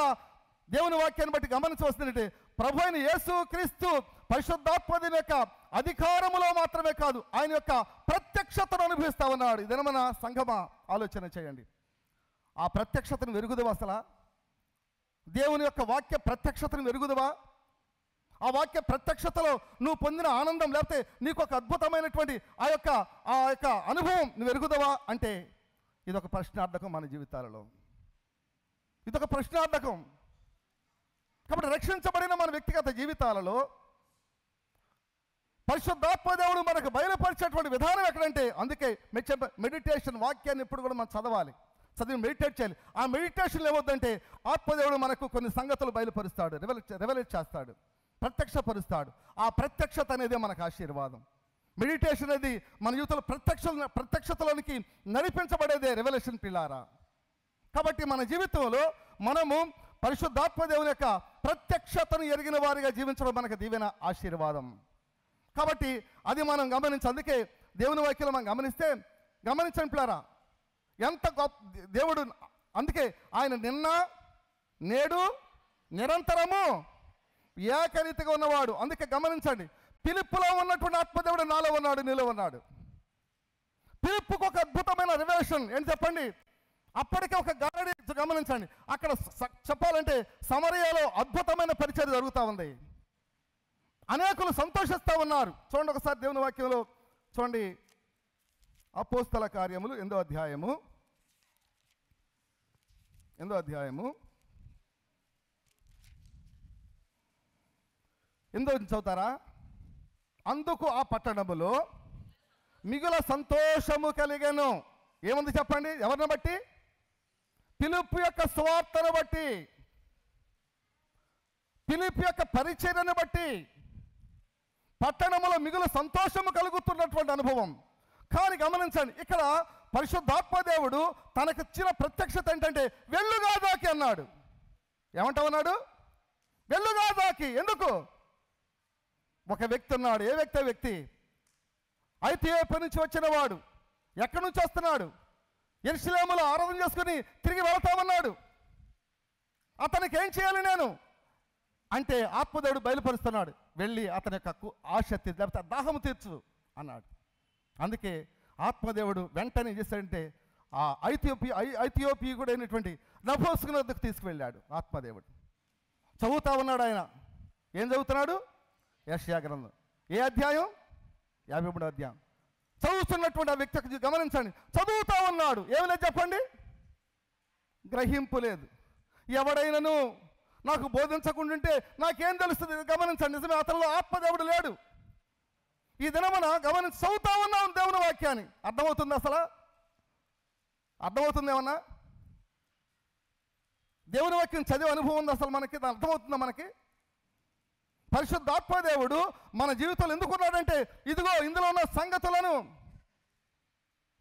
దేవుని వాక్యాన్ని బట్టి గమనించవలసిందంటే ప్రభు అయిన యేసు క్రీస్తు పరిశుద్ధాత్మని యొక్క అధికారములో మాత్రమే కాదు, ఆయన యొక్క ప్రత్యక్షతను అనుభవిస్తా ఉన్నాడు. ఇదే మన సంఘమా ఆలోచన చేయండి. ఆ ప్రత్యక్షతను వెరుగుదవా? అసలు దేవుని యొక్క వాక్య ప్రత్యక్షతను వెరుగుదవా? ఆ వాక్య ప్రత్యక్షతలో నువ్వు పొందిన ఆనందం, లేకపోతే నీకు ఒక అద్భుతమైనటువంటి ఆ యొక్క అనుభవం నువ్వు వెరుగుదవా అంటే ఇదొక ప్రశ్నార్థకం మన జీవితాలలో. ఇదొక ప్రశ్నార్థకం. కాబట్టి రక్షించబడిన మన వ్యక్తిగత జీవితాలలో పరిశుద్ధాత్మ దేవుడు మనకు బయలుపరిచేటువంటి విధానం ఎక్కడంటే, అందుకే మెడిటేషన్ వాక్యాన్ని ఎప్పుడు కూడా మనం చదివి మెడిటేట్ చేయాలి. ఆ మెడిటేషన్ ఏమవుతుందంటే ఆత్మదేవుడు మనకు కొన్ని సంగతులు బయలుపరుస్తాడు, రెవలేట్ చేస్తాడు, ప్రత్యక్షపరుస్తాడు. ఆ ప్రత్యక్షత అనేది మనకు ఆశీర్వాదం. మెడిటేషన్ అనేది మన జీవితంలో ప్రత్యక్షతలోనికి నడిపించబడేదే రెవల్యూషన్ పిల్లారా. కాబట్టి మన జీవితంలో మనము పరిశుద్ధాత్మ దేవుని యొక్క ప్రత్యక్షతను ఎరిగిన వారిగా జీవించడం మనకు దీవెన, ఆశీర్వాదం. కాబట్టి అది మనం గమనించి, అందుకే దేవుని వాక్యం మనం గమనించండి పిల్లారా, ఎంత గొప్ప దేవుడు. అందుకే ఆయన నిన్న నేడు నిరంతరము ఏకరీతిగా ఉన్నవాడు. అందుకే గమనించండి, పిలుపులో ఉన్నటువంటి ఆత్మదేవుడు నాలో ఉన్నాడు, నీలో ఉన్నాడు. పిలుపుకు ఒక అద్భుతమైన రివల్యూషన్ ఏంటి చెప్పండి. అప్పటికే ఒక గారడి గమనించండి, అక్కడ చెప్పాలంటే సమరయలో అద్భుతమైన పరిచర్య జరుగుతూ ఉంది. అనేకులు సంతోషిస్తూ ఉన్నారు. చూడండి ఒకసారి దేవుని వాక్యంలో చూడండి, అపోస్తల కార్యములు 8వ అధ్యాయము 8వ చదువుతారా? అందుకు ఆ పట్టణములో మిగుల సంతోషము కలిగెను. ఏముంది చెప్పండి? ఎవరిని బట్టి? పిలుపు యొక్క సువార్తను బట్టి, పిలుపు యొక్క పరిచర్యను బట్టి పట్టణములో మిగుల సంతోషము కలుగుతున్నటువంటి అనుభవం. కానీ గమనించండి, ఇక్కడ పరిశుద్ధాత్మ దేవుడు తనకిచ్చిన ప్రత్యక్షత ఏంటంటే వెళ్ళుగాదాకి అన్నాడు. ఏమంటామన్నాడు? వెళ్ళుగాదాకి. ఎందుకు? ఒక వ్యక్తి ఉన్నాడు. ఏ వ్యక్తి? ఐథియోపియా నుంచి వచ్చిన వాడు. ఎక్కడి నుంచి వస్తున్నాడు? యెరూషలేములో ఆరాధన చేసుకుని తిరిగి వెళ్తామన్నాడు. అతనికి ఏం చేయాలి నేను అంటే ఆత్మదేవుడు బయలుపరుస్తున్నాడు, వెళ్ళి అతని యొక్క ఆశ లేకపోతే దాహము తీర్చు అన్నాడు. అందుకే ఆత్మదేవుడు వెంటనే చేశాడంటే ఆ ఐథియోపియుడు అయినటువంటి నబోసుకుని వద్దకు తీసుకువెళ్ళాడు. ఆత్మదేవుడు చదువుతా ఉన్నాడు. ఆయన ఏం చదువుతున్నాడు? యెషయా గ్రంథం. ఏ అధ్యాయం? 53వ అధ్యాయం. చదువుతున్నటువంటి ఆ వ్యక్తికి గమనించండి, చదువుతా ఉన్నాడు. ఏమి లేదు చెప్పండి? గ్రహింపు లేదు. ఎవడైనాను నాకు బోధించకుండాంటే నాకేం తెలుస్తుంది? గమనించండి, నిజమే అతనిలో ఆత్మదేవుడు లేడు. ఈ దినమున గమనించి చదువుతా ఉన్నాం దేవుని వాక్యాన్ని. అర్థమవుతుంది? అసలు అర్థమవుతుంది? ఏమన్నా దేవుని వాక్యం చదివే అనుభవం ఉంది అసలు మనకి? అర్థమవుతుందా మనకి? పరిశుద్ధాత్మదేవుడు మన జీవితంలో ఎందుకున్నాడంటే ఇదిగో ఇందులో ఉన్న సంగతులను,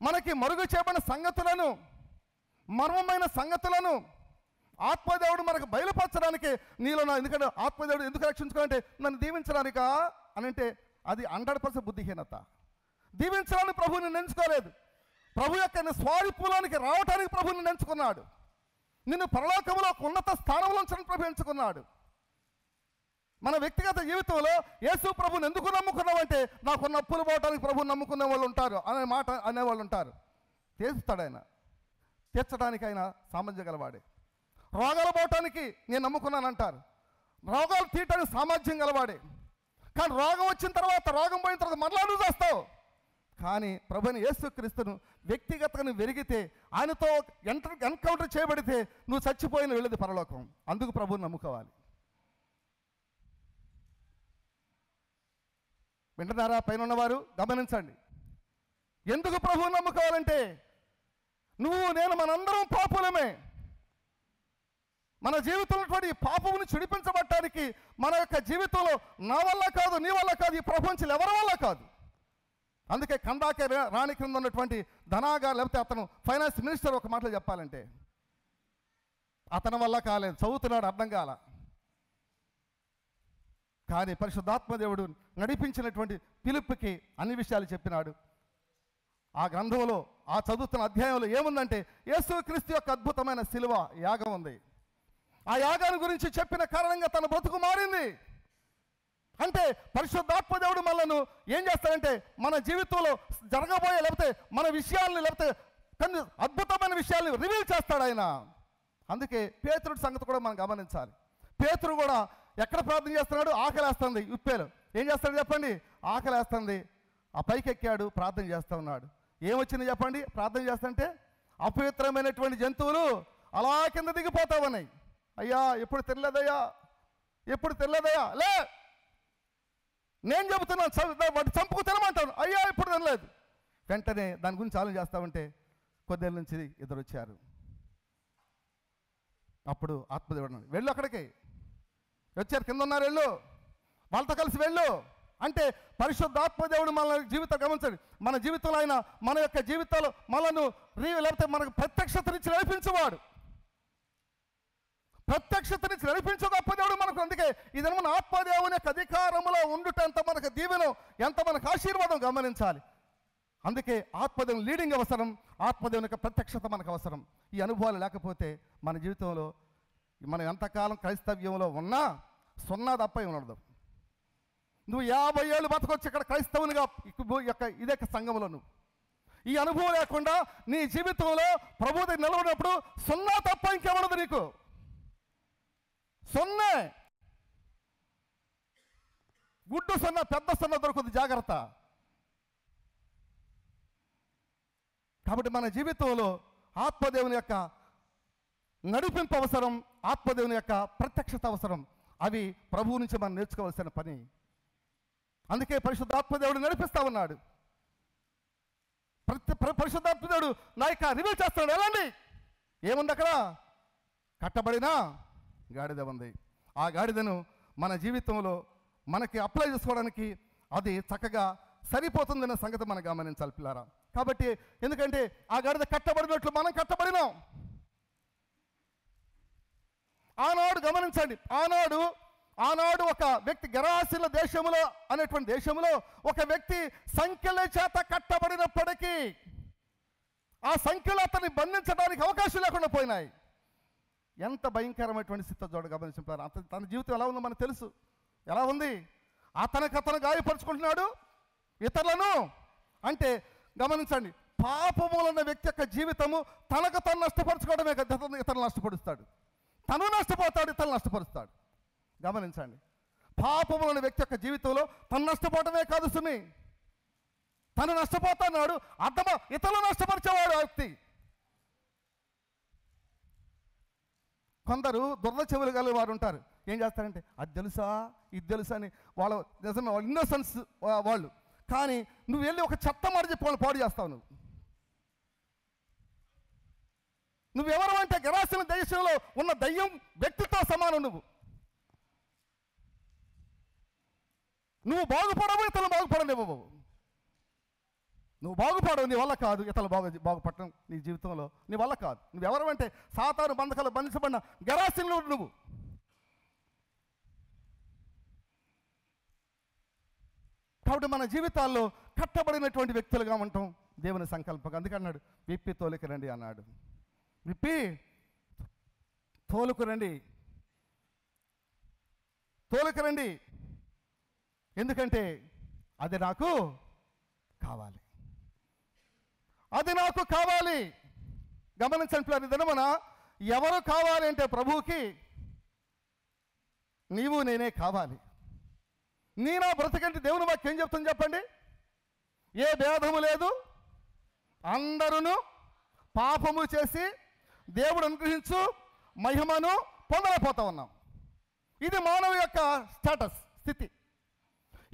మనకి మరుగు చేయబడిన సంగతులను, మర్మమైన సంగతులను ఆత్మదేవుడు మనకు బయలుపరచడానికి నీలో ఎందుకంటే ఆత్మదేవుడు ఎందుకు రక్షించుకోవాలంటే నన్ను దీవించడానికా అని అంటే అది 100% బుద్ధిహీనత. దీవించడానికి ప్రభువుని ఎంచుకోలేదు. ప్రభు యొక్క స్వారిపులోనికి రావడానికి ప్రభువుని ఎంచుకున్నాడు. నిన్ను పరలోకములో ఉన్నత స్థానంలో ఉంచడానికి ప్రభు ఎంచుకున్నాడు. మన వ్యక్తిగత జీవితంలో యేసు ప్రభుని ఎందుకు నమ్ముకున్నామంటే నాకున్న అప్పులు పోవడానికి ప్రభుని నమ్ముకునే వాళ్ళు ఉంటారు అనే మాట అనేవాళ్ళు ఉంటారు. తీరుస్తాడు ఆయన, తీర్చడానికి ఆయన సామర్థ్యం గలవాడే. రోగాలు పోవటానికి నేను నమ్ముకున్నాను అంటారు, రోగాలు తీయటానికి సామర్థ్యం గలవాడే. కానీ రోగం వచ్చిన తర్వాత, రోగం పోయిన తర్వాత మరలా నువ్వు చేస్తావు. కానీ ప్రభుని యేసుక్రీస్తును వ్యక్తిగతంగా నువ్వు వెరిగితే, ఆయనతో ఎన్కౌంటర్ చేయబడితే నువ్వు చచ్చిపోయిన వెళ్ళేది పరలోకం. అందుకు ప్రభుని నమ్ముకోవాలి. వింటున్నారా? పైన ఉన్నవారు గమనించండి. ఎందుకు ప్రభువుని నమ్ముకోవాలంటే నువ్వు నేను మనందరం పాపులమే. మన జీవితంలో ఈ పాపమును చెడిపించబడటానికి మన యొక్క జీవితంలో నా వల్ల కాదు, నీ వల్ల కాదు, ఈ ప్రపంచంలో ఎవరి వల్ల కాదు. అందుకే కందాకే రాణి క్రింద ఉన్నటువంటి ధనాగా, లేకపోతే అతను ఫైనాన్స్ మినిస్టర్ ఒక మాటలో చెప్పాలంటే అతని వల్ల కాలేదు, చదువుతున్నాడు, అర్థం కాల. కానీ పరిశుద్ధాత్మ దేవుడు నడిపించినటువంటి పిలుపుకి అన్ని విషయాలు చెప్పినాడు. ఆ గ్రంథంలో, ఆ చదువుతున్న అధ్యాయంలో ఏముందంటే యేసుక్రీస్తు యొక్క అద్భుతమైన శిలువ యాగం ఉంది. ఆ యాగాన్ని గురించి చెప్పిన కారణంగా తన బ్రతుకు మారింది. అంటే పరిశుద్ధాత్మ దేవుడు మనల్ని ఏం చేస్తాడంటే మన జీవితంలో జరగబోయే, లేకపోతే మన విషయాల్ని, లేకపోతే కొన్ని అద్భుతమైన విషయాల్ని రివీల్ చేస్తాడు ఆయన. అందుకే పేతురుడి సంగతి కూడా మనం గమనించాలి. పేతురు కూడా ఎక్కడ ప్రార్థన చేస్తున్నాడు? ఆకలేస్తుంది. ఉప్పేలు ఏం చేస్తాడు చెప్పండి? ఆకలేస్తుంది. ఆ పైకి ఎక్కాడు, ప్రార్థన చేస్తూ ఉన్నాడు. ఏమొచ్చింది చెప్పండి? ప్రార్థన చేస్తుంటే అపవిత్రమైనటువంటి జంతువులు అలా కింద దిగిపోతా ఉన్నాయి. అయ్యా ఎప్పుడు తినలేదయ్యా, ఎప్పుడు తినలేదయ్యా, లే నేను చెబుతున్నాను వాటి చంపుకు తినమంటాను. అయ్యా ఇప్పుడు తినలేదు. వెంటనే దాని గురించి ఆలోచన చేస్తూ ఉంటే కొద్దిళ్ళ నుంచి ఇద్దరు వచ్చారు. అప్పుడు ఆత్మదేవుడు వెళ్ళు, అక్కడికి వచ్చారు, కింద ఉన్నారు, వెళ్ళు, వాళ్ళతో కలిసి వెళ్ళు అంటే పరిశుద్ధాత్మదేవుడు మన జీవితం గమనించండి. మన జీవితంలో ఆయన మన యొక్క జీవితాలు మనను లేకపోతే మనకు ప్రత్యక్షతనిచ్చి నడిపించేవాడు. ప్రత్యక్షతనిచ్చి నడిపించే గొప్ప దేవుడు మనకు. అందుకే ఇది మన ఆత్మదేవుని యొక్క అధికారంలో ఉండుట ఎంత మనకు దీవెనం, ఎంత మనకు ఆశీర్వాదం గమనించాలి. అందుకే ఆత్మదేవుని లీడింగ్ అవసరం, ఆత్మదేవుని యొక్క ప్రత్యక్షత మనకు అవసరం. ఈ అనుభవాలు లేకపోతే మన జీవితంలో మనం ఎంతకాలం క్రైస్తవ్యంలో ఉన్నా సున్నా తప్ప ఉండదు. నువ్వు 50 ఏళ్ళు బతకొచ్చి ఇక్కడ క్రైస్తవునిగా ఇదే సంఘంలో నువ్వు ఈ అనుభవం లేకుండా నీ జీవితంలో ప్రభు దగ్గర నిలబడినప్పుడు సున్నా తప్ప ఇంకేమడదు నీకు. సున్నే, గుడ్డు సున్నా, పెద్ద సున్నా దొరుకుతుంది, జాగ్రత్త. కాబట్టి మన జీవితంలో ఆత్మదేవుని యొక్క నడిపింపు అవసరం, ఆత్మదేవుని యొక్క ప్రత్యక్షత అవసరం. అవి ప్రభువు నుంచి మనం నేర్చుకోవాల్సిన పని. అందుకే పరిశుద్ధాత్మదేవుడు నడిపిస్తూ ఉన్నాడు. పరిశుద్ధాత్మదేవుడు నా యొక్క రివీల్ చేస్తున్నాడు. ఎలాంటి ఏముంది అక్కడ? కట్టబడిన గాడిద ఉంది. ఆ గాడిదను మన జీవితంలో మనకి అప్లై చేసుకోవడానికి అది చక్కగా సరిపోతుందనే సంగతి మనం గమనించాలి పిల్లారా. కాబట్టి ఎందుకంటే ఆ గాడిద కట్టబడినట్లు మనం కట్టబడినాం. ఆనాడు గమనించండి, ఆనాడు ఒక వ్యక్తి గెరాసీల దేశంలో అనేటువంటి దేశంలో ఒక వ్యక్తి సంఖ్యల చేత కట్టబడినప్పటికీ ఆ సంఖ్యలు అతన్ని బంధించడానికి అవకాశం లేకుండా పోయినాయి. ఎంత భయంకరమైనటువంటి స్థితి చూడ గమనించారు. తన జీవితం ఎలా ఉందో మనకు తెలుసు. ఎలా ఉంది? అతను గాయపరుచుకుంటున్నాడు ఇతరులను. అంటే గమనించండి, పాపములన్న వ్యక్తి యొక్క జీవితము తనకు తను నష్టపరుచుకోవడమే కదా, ఇతరులు నష్టపరుస్తాడు. తను నష్టపోతాడు, ఇతరులు నష్టపరుస్తాడు. గమనించండి, పాపములన్న వ్యక్తి యొక్క జీవితంలో తను నష్టపోవడమే కాదు సుమి, తను నష్టపోతున్నాడు, అర్థమా ఇతరులు నష్టపరిచేవాడు ఆ వ్యక్తి. కొందరు దురద చెవులు గల వారు ఉంటారు. ఏం చేస్తారంటే అది తెలుసా, ఇది తెలుసా అని వాళ్ళ నిజమే వాళ్ళ ఇన్నోసెన్స్ వాళ్ళు. కానీ నువ్వు వెళ్ళి ఒక చెత్త మాట చెప్పి వాళ్ళు పాడు చేస్తావు. నువ్వెవరు అంటే గెరాసిన దేశంలో ఉన్న దయ్యం వ్యక్తితో సమానం. నువ్వు బాగుపడవు, ఇతరులు బాగుపడలేవు. నువ్వు బాగుపడవు, నీ వల్ల కాదు. ఇతరులు బాగుపడటం నీ జీవితంలో నీ వల్ల కాదు. నువ్వెవరు అంటే సాతాను బంధకాలు బంధించబడిన గెరాసిన్లు నువ్వు. కాబట్టి మన జీవితాల్లో కట్టబడినటువంటి వ్యక్తులుగా ఉంటాం దేవుని సంకల్పం. అందుకన్నాడు విప్పి తోలుకురండి అన్నాడు. విప్పి తోలుకురండి, తోలుకురండి. ఎందుకంటే అది నాకు కావాలి, అది నాకు కావాలి. గమనించండి పిల్లలు, దినమున ఎవరు కావాలి అంటే ప్రభువుకి నీవు నేనే కావాలి. నీ నా బ్రతకంటే దేవుని వాక్యం ఏం చెప్తుంది చెప్పండి? ఏ భేదము లేదు, అందరూ పాపము చేసి దేవుడు అనుగ్రహించు మహిమను పొందలేకపోతా ఉన్నాం. ఇది మానవ యొక్క స్టేటస్, స్థితి.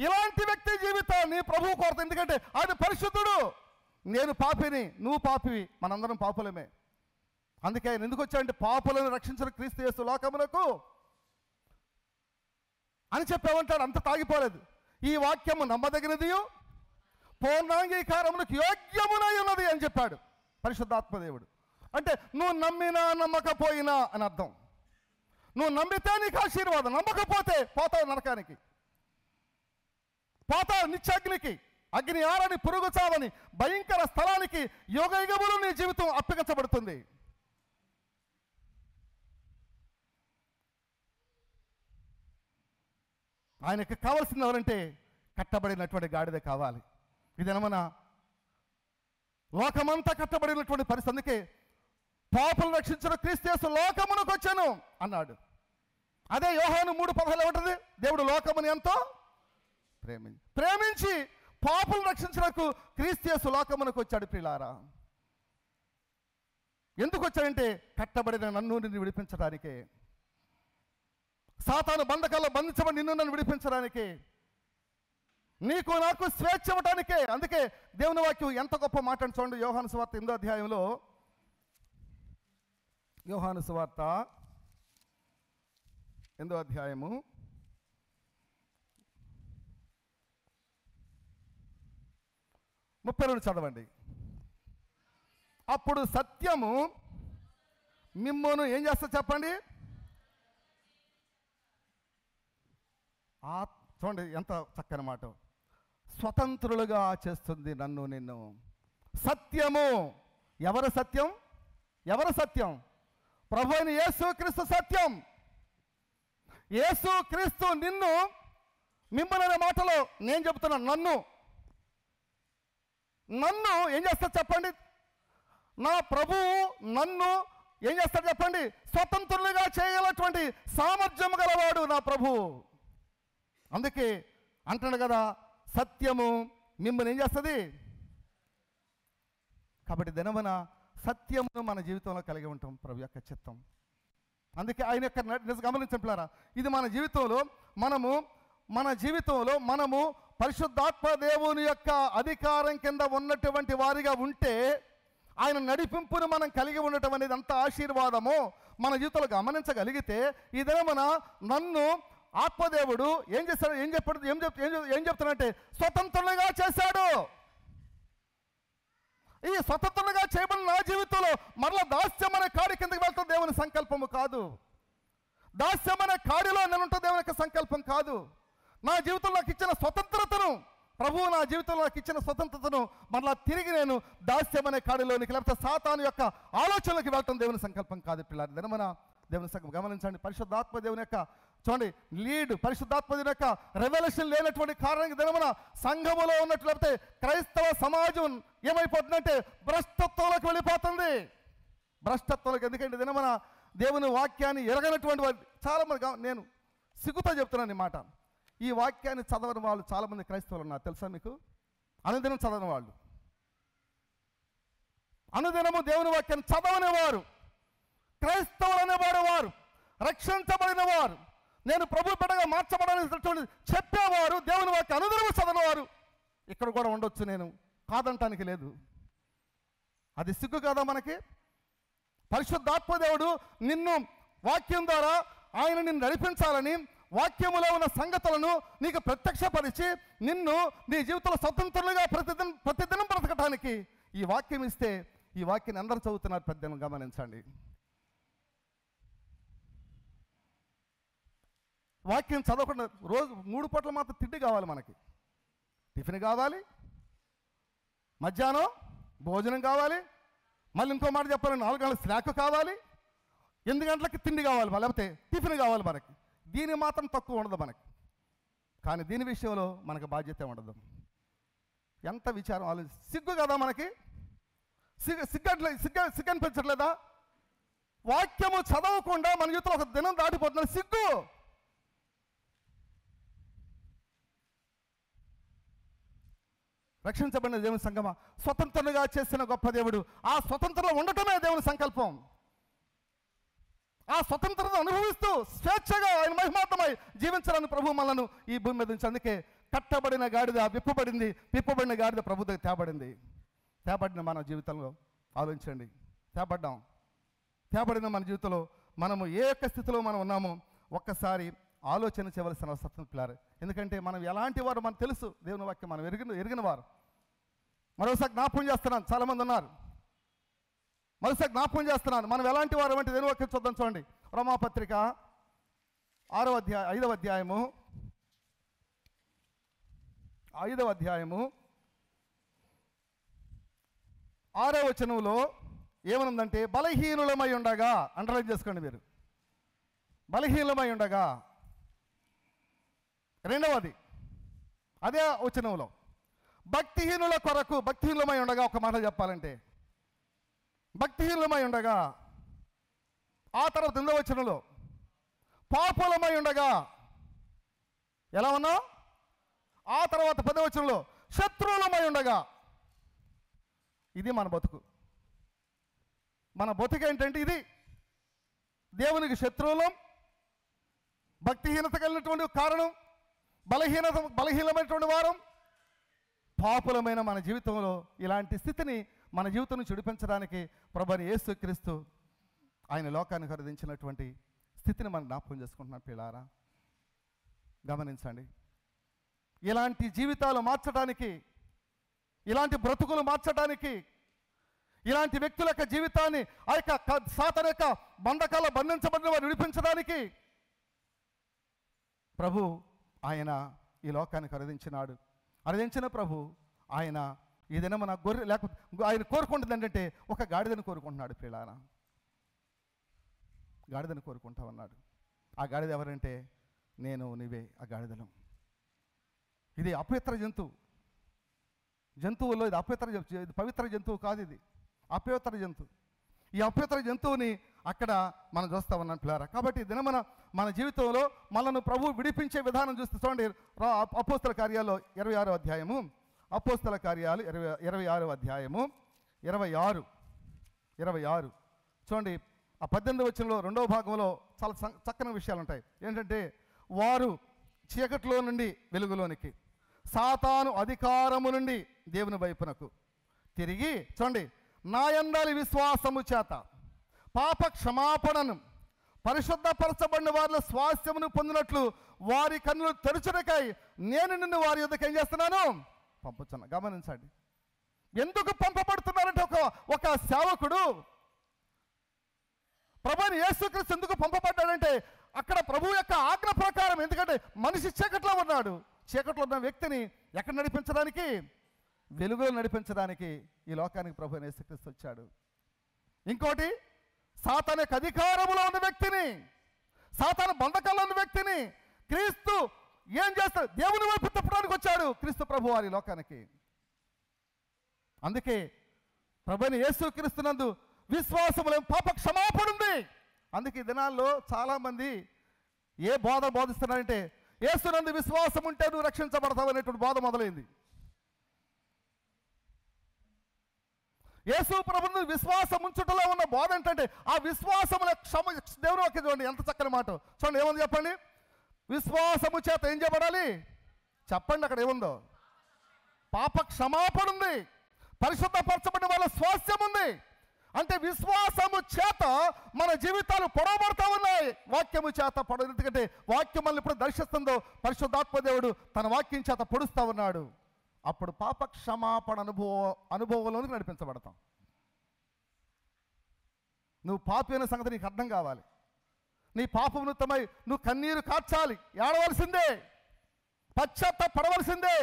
ఇలాంటి వ్యక్తి జీవితాన్ని ప్రభువు కోరుతుంది. ఎందుకంటే ఆయన పరిశుద్ధుడు. నేను పాపిని, నువ్వు పాపివి, మనందరం పాపులమే. అందుకే ఆయన ఎందుకు వచ్చాడంటే పాపులను రక్షించిన క్రీస్తు యేసు లోకమునకు అని చెప్పామంటాడు. అంత తాగిపోలేదు. ఈ వాక్యము నమ్మదగినది, పూర్ణాంగీకారమునకు యోగ్యమునై ఉన్నది అని చెప్పాడు పరిశుద్ధాత్మదేవుడు. అంటే నువ్వు నమ్మినా నమ్మకపోయినా అని అర్థం. నువ్వు నమ్మితే నీకు ఆశీర్వాదం, నమ్మకపోతే పోతావు నరకానికి, పోతావు నిత్యాగ్నికి, అగ్ని ఆరని పురుగు చావని భయంకర స్థలానికి యుగయుగములు నీ జీవితం అప్పగించబడుతుంది. ఆయనకు కావాల్సింది ఎవరంటే కట్టబడినటువంటి గాడిద కావాలి. ఇదేమన్నా లోకమంతా కట్టబడినటువంటి పరిస్థితి. అందుకే పాపులను రక్షించిన క్రీస్తు యేసు లోకమునకు వచ్చాను అన్నాడు. అదే యోహాను 3:15 ఉంటుంది, దేవుడు లోకముని ఎంతో ప్రేమించి పాపులను రక్షించడానికి క్రీస్తు యేసు లోకమునకు వచ్చాడు. ప్రియులారా, ఎందుకు వచ్చాడంటే కట్టబడిన నన్ను నిన్ను విడిపించడానికే, సాతాను బంధకాల్లో బంధించబడి నిన్ను నన్ను విడిపించడానికే, నీకు నాకు స్వేచ్ఛ ఇవ్వడానికే. అందుకే దేవుని వాక్యం ఎంత గొప్ప మాట అని చూడండి. యోహాను సువార్త 8వ అధ్యాయంలో, యోహాను సువార్త 8వ అధ్యాయము 32 చదవండి. అప్పుడు సత్యము మిమ్మును ఏం చేస్తా చెప్పండి? చూడండి ఎంత చక్కని మాట. స్వతంత్రులుగా చేస్తుంది నన్ను నిన్ను. సత్యము. ఎవరు సత్యం? ఎవరు సత్యం? ప్రభు అయిన యేసుక్రీస్తు సత్యం. యేసుక్రీస్తు నిన్ను, మిమ్మల్ని అనే మాటలో నేను చెబుతున్నాను. నన్ను ఏం చేస్తారు చెప్పండి? నా ప్రభువు నన్ను ఏం చేస్తారు చెప్పండి? స్వతంత్రులుగా చేయగలటువంటి సామర్థ్యం గలవాడు నా ప్రభువు. అందుకే అంటాడు కదా, సత్యము మిమ్మల్ని ఏం చేస్తుంది? కాబట్టి దినమున సత్యమును మన జీవితంలో కలిగి ఉంటాం, ప్రభు యొక్క చిత్తం. అందుకే ఆయన యొక్క గమనించండి, ఇది మన జీవితంలో మనము పరిశుద్ధాత్మ దేవుని యొక్క అధికారం కింద ఉన్నటువంటి వారిగా ఉంటే, ఆయన నడిపింపును మనం కలిగి ఉండటం అనేది అంత ఆశీర్వాదమో మన జీవితంలో గమనించగలిగితే, ఈ దినమున నన్ను ఆత్మదేవుడు ఏం చేస్తాడు? ఏం చెప్తాడంటే స్వతంత్రులుగా చేశాడు. ఈ స్వతంత్రులుగా చేయబడిన నా జీవితంలో మరలా దాస్యం అనే కాడి కిందకి వెళ్తాం దేవుని సంకల్పము కాదు. దాస్యం అనే కాడిలో నేనుంటా దేవుని యొక్క సంకల్పం కాదు. నా జీవితంలో నాకు ఇచ్చిన స్వతంత్రతను, ప్రభువు నా జీవితంలో నాకు ఇచ్చిన స్వతంత్రతను మరలా తిరిగి నేను దాస్యం అనే కాడిలోనికి, లేకపోతే సాతాను యొక్క ఆలోచనలోకి వెళ్ళటం దేవుని సంకల్పం కాదు. పిల్లలు దినమన దేవుని సంకల్పం గమనించండి. పరిశుద్ధాత్మ దేవుని యొక్క చూడండి లీడ్, పరిశుద్ధాత్మ దేవుని యొక్క రెవల్యూషన్ లేనటువంటి కారణంగా దినమన సంఘములో ఉన్నట్లు, లేకపోతే క్రైస్తవ సమాజం ఏమైపోతుందంటే భ్రష్టత్వంలోకి వెళ్ళిపోతుంది. భ్రష్టత్వంలోకి. ఎందుకంటే దినమన దేవుని వాక్యాన్ని ఎరగనటువంటి వారు చాలామంది, నేను సిగ్గుతో చెప్తున్నాను ఈ మాట, ఈ వాక్యాన్ని చదవని వాళ్ళు చాలామంది క్రైస్తవులు ఉన్నారు. తెలుసా మీకు? అనుదినం చదవని వాళ్ళు, అనుదినము దేవుని వాక్యాన్ని చదవని వారు, క్రైస్తవులు అనేవారు, వారు రక్షించబడిన వారు, నేను ప్రభు బిడ్డగా మార్చబడాలని చెప్పేవారు, దేవుని వాక్యం అనుదినము చదవని వారు ఇక్కడ కూడా ఉండొచ్చు. నేను కాదంటానికి లేదు. అది సిగ్గు కదా మనకి? పరిశుద్ధాత్మ దేవుడు నిన్ను వాక్యం ద్వారా ఆయన నిన్ను నడిపించాలని, వాక్యములో ఉన్న సంగతులను నీకు ప్రత్యక్షపరిచి నిన్ను నీ జీవితంలో స్వతంత్రులుగా ప్రతిదినం బ్రతకటానికి ఈ వాక్యం ఇస్తే, ఈ వాక్యాన్ని అందరూ చదువుతున్నారు. పెద్దను గమనించండి. వాక్యం చదవకుండా రోజు 3 పూటలు మాత్రం తిండి కావాలి మనకి. టిఫిన్ కావాలి, మధ్యాహ్నం భోజనం కావాలి, మళ్ళీ ఇంకో మాట చెప్పాలి 4 గంటల స్నాక్ కావాలి, 8 గంటలకి తిండి కావాలి, లేకపోతే టిఫిన్ కావాలి మనకి. దీని మాత్రం తక్కువ ఉండదు మనకి. కానీ దీని విషయంలో మనకు బాధ్యత ఉండదు. ఎంత విచారం ఆలోచి. సిగ్గు కదా మనకి? సిగ్గు అనిపించట్లేదా? వాక్యము చదవకుండా మన జీవితంలో ఒక దినం దాటిపోతున్న సిగ్గు. రక్షించబడిన దేవుని సంగమా, స్వతంత్రంగా చేసిన గొప్ప దేవుడు. ఆ స్వతంత్రంలో ఉండటమే దేవుని సంకల్పం. ఆ స్వతంత్రత అనుభవిస్తూ స్వేచ్ఛగా ఆయన మహిమాత్మై జీవించాలని ప్రభు మనను ఈ భూమి మీద ఉంచి. అందుకే కట్టబడిన గాడిద విప్పబడిన గాడిద ప్రభు దగ్గర తేబడింది. తేబడిన మన జీవితంలో ఆలోచించండి. తేబడిన మన జీవితంలో మనము ఏ యొక్క స్థితిలో మనం ఉన్నామో ఒక్కసారి ఆలోచన చేయవలసిన అవసరం పిల్లారు. ఎందుకంటే మనం ఎలాంటి వారు మనకు తెలుసు. దేవుని వాక్యం మనం ఎరిగిన వారు. మరోసారి జ్ఞాపకం చేస్తున్నాను, చాలామంది ఉన్నారు. మరోసారి జ్ఞాపకం చేస్తున్నాను, మనం ఎలాంటి వారు అంటే దేవుని వాక్యం చూద్దాం. చూడండి, రోమాపత్రిక 5వ అధ్యాయము 6వ వచనంలో ఏమనుందంటే, బలహీనులమై ఉండగా, అండర్లైన్ చేసుకోండి మీరు, బలహీనులమై ఉండగా. రెండవది అదే వచనంలో, భక్తిహీనుల కొరకు, భక్తిహీనులమై ఉండగా, ఒక మాట చెప్పాలంటే భక్తిహీనులమై ఉండగా. ఆ తర్వాత 8వ వచనంలో పాపులమై ఉండగా ఎలా ఉన్నాం. ఆ తర్వాత 10వ వచనంలో శత్రువులమై ఉండగా. ఇది మన బతుకు. మన బతుకు ఏంటంటే ఇది, దేవునికి శత్రువులం, భక్తిహీనత కలిగినటువంటి కారణం, బలహీనమైనటువంటి వారం, పాపులమైన మన జీవితంలో ఇలాంటి స్థితిని మన జీవితం నుంచి విడిపించడానికి ప్రభువైన యేసుక్రీస్తు ఆయన లోకాన్ని ఖరీదించినటువంటి స్థితిని మనం జ్ఞాపకం చేసుకుంటున్నాం. పిల్లారా గమనించండి, ఇలాంటి జీవితాలు మార్చడానికి, ఇలాంటి బ్రతుకులు మార్చడానికి, ఇలాంటి వ్యక్తుల యొక్క జీవితాన్ని ఆ యొక్క సాతాను యొక్క బంధకాల బంధించబడిన వారు విడిపించడానికి ప్రభు ఆయన ఈ లోకాన్ని ఖరీదించినాడు. ఖరీదించిన ప్రభు ఆయన ఈ దినమున గొర్రె లేకపోతే ఆయన కోరుకుంటుంది ఏంటంటే ఒక గాడిదను కోరుకుంటున్నాడు. పిల్లారా గాడిదను కోరుకుంటా ఉన్నాడు. ఆ గాడిద ఎవరంటే నేను, నీవే ఆ గాడిదలం. ఇది అపవిత్ర జంతువుల్లో ఇది ఇది పవిత్ర జంతువు కాదు, ఇది అపవిత్ర జంతువు. ఈ అపవిత్ర జంతువుని అక్కడ మనం చూస్తూ ఉన్నాం పిల్లారా. కాబట్టి దినమన మన జీవితంలో మనను ప్రభు విడిపించే విధానం చూస్తే చూడండి, అపోస్తల కార్యాలు 26వ అధ్యాయము, అపోస్తల కార్యాలు 26వ అధ్యాయము 26 చూడండి. ఆ 18వ వచనంలో 2వ భాగంలో చాలా చక్కని విషయాలు ఉంటాయి. ఏంటంటే, వారు చీకట్లో నుండి వెలుగులోనికి, సాతాను అధికారము నుండి దేవుని వైపునకు తిరిగి, చూడండి, నా యందలి విశ్వాసము చేత పాప క్షమాపణను పరిశుద్ధపరచబడిన వారిలో స్వాస్థ్యమును పొందినట్లు వారి కన్నులు తెరుచుటకై నేను నిన్ను వారి యొద్దకు ఏం చేస్తున్నాను, పంపుతున్నా. గమనించండి, ఎందుకు పంపబడుతున్నారంటే ఒక సేవకుడు ప్రభువైన యేసుక్రీస్తు ఎందుకు పంపబడ్డాడంటే అక్కడ ప్రభు యొక్క ఆజ్ఞ ప్రకారం. ఎందుకంటే మనిషి చీకట్లో ఉన్నాడు. చీకట్లో ఉన్న వ్యక్తిని ఎక్కడ నడిపించడానికి, వెలుగులో నడిపించడానికి ఈ లోకానికి ప్రభువైన యేసుక్రీస్తు వచ్చాడు. ఇంకోటి, సాతాను యొక్క అధికారములో ఉన్న వ్యక్తిని, సాతాను బంధకాల్లో ఉన్న వ్యక్తిని క్రీస్తు ఏం చేస్తాడు, దేవుని వైపు తిప్పడానికి వచ్చాడు క్రీస్తు ప్రభు వారి లోకానికి. అందుకే ప్రభువైన యేసుక్రీస్తునందు విశ్వాసములో పాప క్షమాపణ ఉంది. అందుకే ఈ దినాల్లో చాలామంది ఏ బోధ బోధిస్తున్నారంటే యేసునందు విశ్వాసం ఉంటే నువ్వు రక్షించబడతావు అనేటువంటి బోధ మొదలైంది. యేసు ప్రభువును విశ్వాసం ఉంచుటలో ఉన్న బోధ ఏంటంటే ఆ విశ్వాసముల దేవుని వాక్యం చూడండి, ఎంత చక్కని మాట. చూడండి ఏముంది చెప్పండి, విశ్వాసము చేత ఏం చేయబడాలి చెప్పండి. అక్కడ ఏముందో, పాప క్షమాపణ ఉంది, పరిశుద్ధపరచబడిన వాళ్ళ స్వాస్థ్యం ఉంది. అంటే విశ్వాసము చేత మన జీవితాలు పొడవబడతా ఉన్నాయి, వాక్యము చేత పొడవు. ఎందుకంటే వాక్యం మనల్ని ఇప్పుడు దర్శిస్తుందో పరిశుద్ధాత్మ దేవుడు తన వాక్యం చేత పొడుస్తూ ఉన్నాడు. అప్పుడు పాప క్షమాపణ అనుభవంలోనికి నడిపించబడతాం. నువ్వు పాపి అనే సంగతి నీకు అర్థం కావాలి. నీ పాపం నిమిత్తమై నువ్వు కన్నీరు కార్చాలి, ఏడవలసిందే, పశ్చాత్తాపడవలసిందే.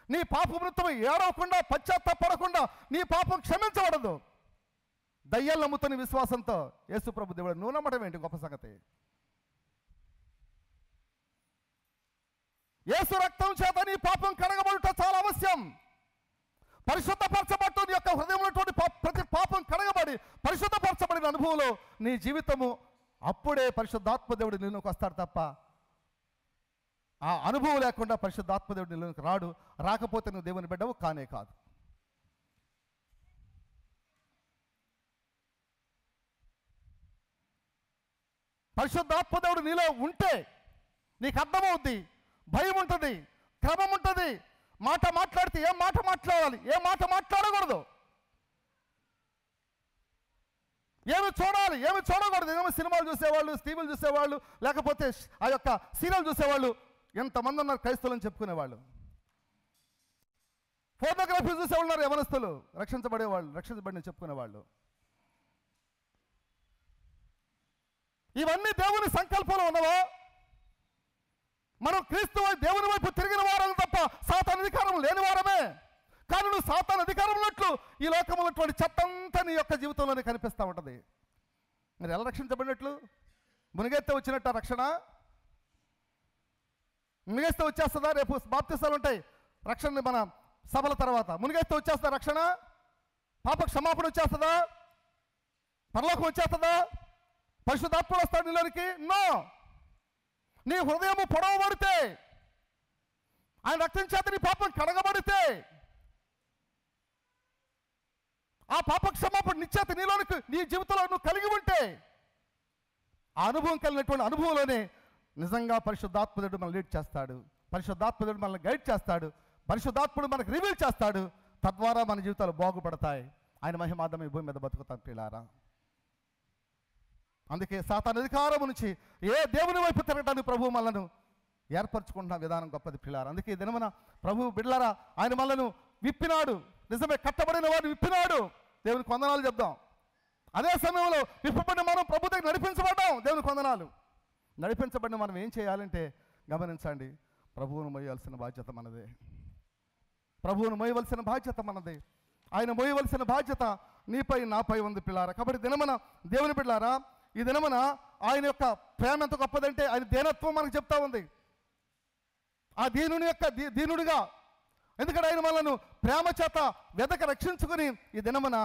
నీ పాపం నిమిత్తమై ఏడవకుండా పశ్చాత్తాపడకుండా నీ పాపం క్షమించబడదు. దయ్యాలు నమ్ముతున్న విశ్వాసంతో యేసు ప్రభు దేవుడు నువ్వు నమ్మడం ఏంటి గొప్ప సంగతి. యేసు రక్తం చేత నీ పాపం కడగబడుట చాలా అవశ్యం. పరిశుద్ధపరచబట్టు నీ యొక్క హృదయంలో ప్రతి పాపం కడగబడి పరిశుద్ధపరచబడిన అనుభవంలో నీ జీవితము అప్పుడే పరిశుద్ధాత్మ దేవుడు నీలోకి వస్తాడు తప్ప ఆ అనుభవం లేకుండా పరిశుద్ధాత్మ దేవుడు నీలోకి రాడు. రాకపోతే నువ్వు దేవుని బిడ్డవు కానే కాదు. పరిశుద్ధాత్మ దేవుడు నీలో ఉంటే నీకు అర్థమవుద్ది, భయం ఉంటుంది, క్రమం ఉంటుంది. మాట మాట్లాడితే ఏం మాట మాట్లాడాలి, ఏ మాట మాట్లాడకూడదు, ఏమి చూడాలి, ఏమి చూడకూడదు. ఏమో సినిమాలు చూసేవాళ్ళు, టీవీలు చూసేవాళ్ళు, లేకపోతే ఆ యొక్క సీరియల్ చూసేవాళ్ళు ఎంతమంది ఉన్నారు క్రైస్తవులని చెప్పుకునేవాళ్ళు. ఫోటోగ్రఫీ చూసేవాళ్ళు ఉన్నారు యవనస్తులు, రక్షించబడేవాళ్ళు, రక్షించబడిన చెప్పుకునేవాళ్ళు. ఇవన్నీ దేవుని సంకల్పంలో ఉన్నవా? మనం క్రీస్తు దేవుని వైపు తిరిగిన వారం తప్ప సాతాను అధికారం లేని వారమే. కానీ నువ్వు సాతాను అధికారం ఉన్నట్లు ఈ లోకంలో ఉన్నటువంటి చెత్తంతా నీ యొక్క జీవితంలోనే కనిపిస్తూ ఉంటుంది. మరి ఎలా రక్షించబడినట్లు? మునిగెత్తే వచ్చినట్టు రక్షణ? మునిగేస్తే వచ్చేస్తుందా? రేపు బాప్తిసాలు ఉంటాయి రక్షణ మన సభల తర్వాత. మునిగేస్తే వచ్చేస్తుందా రక్షణ? పాప క్షమాపణ వచ్చేస్తుందా? పరలోకం వచ్చేస్తుందా? పరిశుద్ధాత్ముడు వస్తాడు నీలోనికి? నో. నీ హృదయము పొడవబడితే, ఆయన రక్తం చేత నీ పాపం కడగబడితే, ఆ పాప క్షమాపణ నిశ్చేత నీలోనికి నీ జీవితంలో నువ్వు కలిగి ఉంటే, ఆ అనుభవం కలిగినటువంటి అనుభవంలోనే నిజంగా పరిశుద్ధాత్ముడు మనల్ని లీడ్ చేస్తాడు, పరిశుద్ధాత్ముడు మనల్ని గైడ్ చేస్తాడు, పరిశుద్ధాత్ముడు మనకు రివీల్ చేస్తాడు. తద్వారా మన జీవితాలు బాగుపడతాయి. ఆయన మహిమార్థం ఈ భూమి మీద బతుకుతాం పిల్లారా. అందుకే సాతాను అధికారం నుంచి ఏ దేవుని వైపు తిరగడానికి ప్రభువు మనలను ఏర్పరచుకుంటున్న విధానం గొప్పది పిల్లారా. అందుకే ఈ దినమున ప్రభువు బిడ్డలారా ఆయన మనలను విప్పినాడు. నిజమే, కట్టబడిన వారిని విప్పినాడు. దేవునికి వందనాలు చెప్దాం. అదే సమయంలో విప్పబడిన మనం ప్రభు దగ్గర నడిపించబడ్డాం. దేవునికి వందనాలు. నడిపించబడిన మనం ఏం చేయాలంటే గమనించండి, ప్రభువును మోయవలసిన బాధ్యత మనదే. ప్రభువును మోయవలసిన బాధ్యత మనదే. ఆయన మోయవలసిన బాధ్యత నీపై నాపై ఉంది పిల్లారా. కాబట్టి దినమున దేవుని బిడ్డలారా, ఈ దినమున ఆయన యొక్క ప్రేమ ఎంత గొప్పదంటే ఆయన దీనత్వం మనకు చెప్తా ఉంది. ఆ దీనుని యొక్క దీనుడిగా, ఎందుకంటే ఆయన మనను ప్రేమ చేత వెదక రక్షించుకుని ఈ దినమున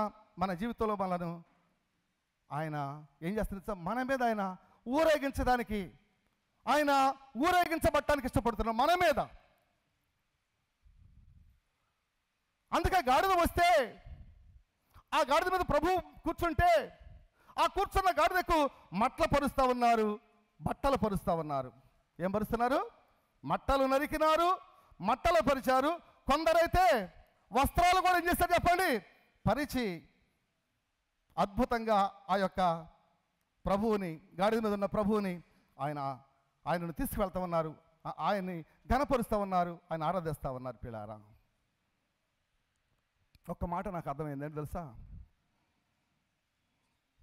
మన జీవితంలో మనను ఆయన ఏం చేస్తున్నారు? మన మీద ఆయన ఊరేగించడానికి, ఆయన ఊరేగించబట్టడానికి ఇష్టపడుతున్నాం మన మీద. అందుకే గాడిద వస్తే, ఆ గాడిద మీద ప్రభు కూర్చుంటే, ఆ కూర్చున్న గాడిదకు మట్టలు పరుస్తూ ఉన్నారు, బట్టలు పరుస్తూ ఉన్నారు. ఏం పరుస్తున్నారు? మట్టలు నరికినారు, మట్టలు పరిచారు. కొందరైతే వస్త్రాలు కూడా ఏం చేస్తారు చెప్పండి? పరిచి అద్భుతంగా ఆ యొక్క ప్రభువుని, గాడిద మీద ఉన్న ప్రభువుని ఆయనను తీసుకువెళ్తా ఉన్నారు, ఆయన్ని ఘనపరుస్తూ ఉన్నారు, ఆయన ఆరాధిస్తూ ఉన్నారు పిల్లారా. ఒక్క మాట నాకు అర్థమైంది ఏంటి తెలుసా?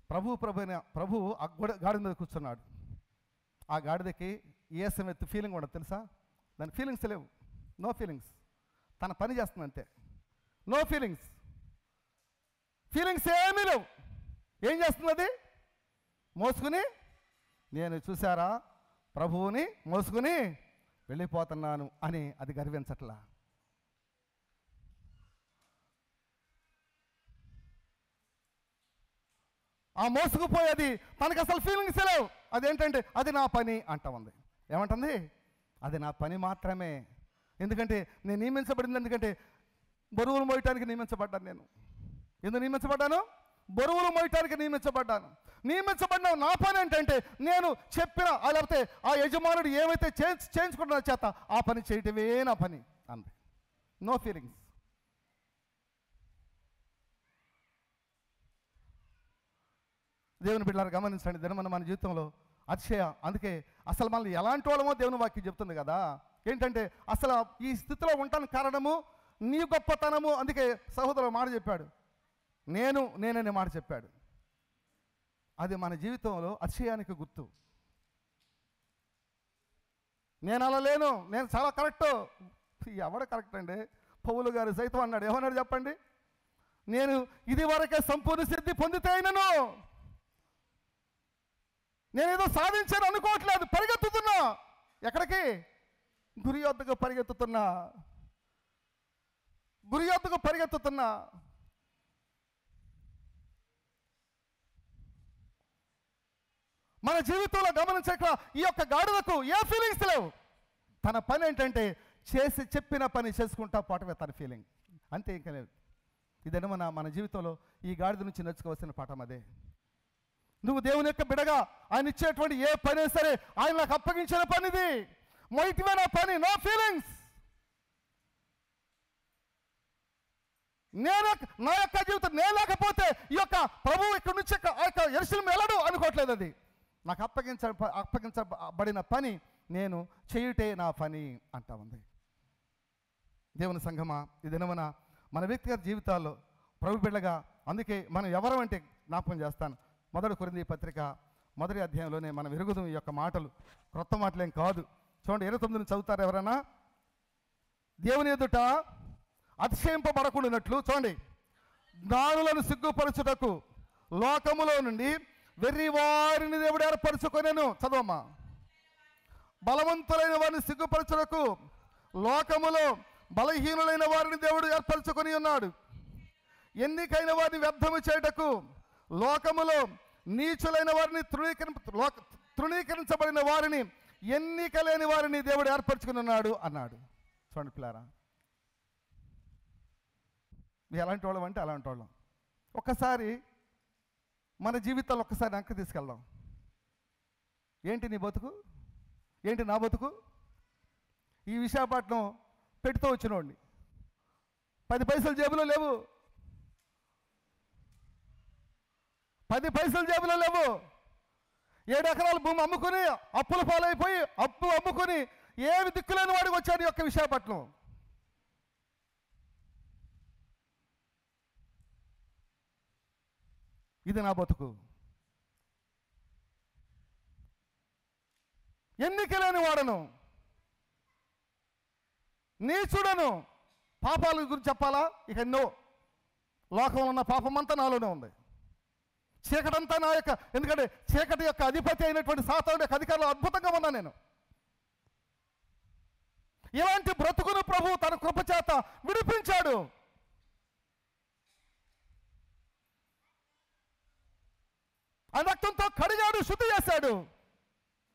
ప్రభు ఆ గాడిద మీద కూర్చున్నాడు. ఆ గాడిదకి ఏ సమయత్తు ఫీలింగ్ ఉండదు తెలుసా? దాని ఫీలింగ్స్ లేవు, నో ఫీలింగ్స్. తన పని చేస్తుంది అంతే, నో ఫీలింగ్స్. ఫీలింగ్స్ ఏమీ లేవు. ఏం చేస్తుంది అది? మోసుకుని, నేను చూసారా ప్రభువుని మోసుకుని వెళ్ళిపోతున్నాను అని అది గర్వించట్లా. ఆ మోసుకుపోయేది తనకు అసలు ఫీలింగ్స్ లేవు. అదేంటంటే అది నా పని అంటా ఉంది. ఏమంటుంది? అది నా పని మాత్రమే. ఎందుకంటే నేను నియమించబడింది, ఎందుకంటే బరువులు మోయటానికి నియమించబడ్డాను. నేను ఎందుకు నియమించబడ్డాను? బరువులు మోయటానికి నియమించబడ్డాను. నియమించబడిన నా పని ఏంటంటే నేను చెప్పిన, లేకపోతే ఆ యజమానుడు ఏమైతే చేయించుకుంటున్న చేత ఆ పని చేయటమే నా పని అంది. No feelings. దేవుని బిడ్డలారా గమనించండి, దినమన మన జీవితంలో అతిశయ. అందుకే అసలు మనల్ని ఎలాంటి వాళ్ళమో దేవుని వాక్యం చెప్తుంది కదా. ఏంటంటే అసలు ఈ స్థితిలో ఉండటానికి కారణము నీ గొప్పతనము. అందుకే సహోదరుడు మాట చెప్పాడు, నేననే మాట చెప్పాడు. అది మన జీవితంలో అతిశయానికి గుర్తు. నేను అలా లేను, నేను చాలా కరెక్టు. ఎవడ కరెక్ట్ అండి? పౌలు గారు సైతం అన్నాడు. ఏమన్నాడు చెప్పండి? నేను ఇది వరకే సంపూర్ణ సిద్ధి పొందితే అయినను, నేనేదో సాధించాను అనుకోవట్లేదు, పరిగెత్తుతున్నా. ఎక్కడికి? గురి వద్దకు పరిగెత్తుతున్నా, గురి వద్దకు పరిగెత్తుతున్నా. మన జీవితంలో గమనించక ఈ యొక్క గాడిదకు ఏ ఫీలింగ్స్ లేవు. తన పని ఏంటంటే చెప్పిన పని చేసుకుంటా పాఠమే తన ఫీలింగ్, అంతే, ఇంకా లేదు. ఇదేమన్నా మన జీవితంలో ఈ గాడిద నుంచి నేర్చుకోవాల్సిన పాఠం అదే. నువ్వు దేవుని యొక్క బిడగా ఆయన ఇచ్చేటువంటి ఏ పని సరే, ఆయన నాకు అప్పగించిన పనిది, మొయిటివే నా పని, నో ఫీలింగ్స్. నా యొక్క జీవితం నేను లేకపోతే ఈ యొక్క ప్రభువు ఇక్కడి నుంచి ఆ యొక్క యెరూషలేము వెళ్ళడు అనుకోవట్లేదు. అది నాకు అప్పగించబడిన పని నేను చేయుటే నా పని అంటా ఉంది. దేవుని సంఘమా, ఈ దినమున మన వ్యక్తిగత జీవితాల్లో ప్రభు బిడ్డగా, అందుకే మనం ఎవరు అంటే జ్ఞాపకం చేస్తాను. 1 కొరింథీ పత్రిక 1వ అధ్యాయంలోనే మనం ఎరుగుదాం ఈ యొక్క మాటలు, క్రొత్త మాటలేం కాదు. చూడండి 29 చదువుతారు ఎవరైనా. దేవుని ఎదుట అతిశయింపబడకుండానట్లు, చూడండి, జ్ఞానులను సిగ్గుపరచుటకు లోకములో నుండి వెర్రి వారిని దేవుడు ఏర్పరచుకొనెను. చదవమ్మా. బలవంతులైన వారిని సిగ్గుపరచుటకు లోకములో బలహీనులైన వారిని దేవుడు ఏర్పరచుకొని ఉన్నాడు. ఎన్నికైన వారిని వ్యర్థము చేయుటకు లోకములో నీచులైన వారిని తృణీకరించబడిన వారిని, ఎన్నిక లేని వారిని దేవుడు ఏర్పరచుకుని ఉన్నాడు అన్నాడు. చూడండి పిల్లారా, ఎలాంటి వాళ్ళం అంటే అలాంటి వాళ్ళం. ఒక్కసారి మన జీవితాలు ఒక్కసారి వెనక్కి తీసుకెళ్దాం. ఏంటి నీ బతుకు, ఏంటి నా బతుకు? ఈ విశాఖపట్నం పెట్టుతూ వచ్చినోడిని, 10 పైసలు జేబులో లేవు, 10 పైసలు జేబులో లేవు. 7 ఎకరాల భూమి అమ్ముకుని అప్పుల పాలైపోయి అప్పు అమ్ముకుని ఏమి దిక్కులేని వాడికి వచ్చాడు ఈ యొక్క విశాఖపట్నం. ఇది నా బతుకు. ఎన్నిక లేని వాడను, నీచుడను. పాపాల గురించి చెప్పాలా? ఇక ఎన్నో. లోకంలో ఉన్న పాపమంతా నాలోనే ఉంది. చీకటంతా నా యొక్క, ఎందుకంటే చీకటి యొక్క అధిపతి అయినటువంటి సాతానుడి యొక్క అధికారంలో అద్భుతంగా ఉన్నా నేను. ఇలాంటి బ్రతుకును ప్రభు తన కృప చేత విడిపించాడు. ఆ రక్తంతో కడిగాడు, శుద్ధి చేశాడు.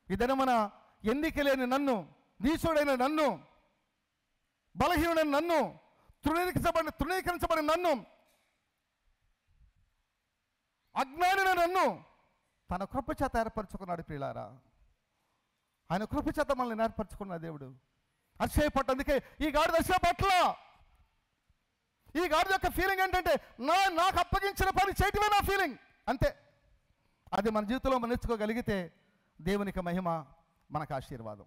ఇదన మన ఎన్నిక లేని నన్ను, నీచుడైన నన్ను, బలహీనుడైన నన్ను, తృణీకరించబడిన నన్ను, అజ్ఞానుడైన నన్ను తన కృప చేత ఏర్పరచుకున్నాడు. ప్రియులారా, ఆయన కృప చేత మనల్ని ఏర్పరచుకున్న దేవుడు. అతిశయపట్టు. అందుకే ఈ గాడిద అతిశయపట్ల. ఈ గాడిద యొక్క ఫీలింగ్ ఏంటంటే నాకు అప్పగించిన పని చేయటమే నా ఫీలింగ్, అంతే. అది మన జీవితంలో మనం నేర్చుకోగలిగితే దేవునికి మహిమ, మనకు ఆశీర్వాదం.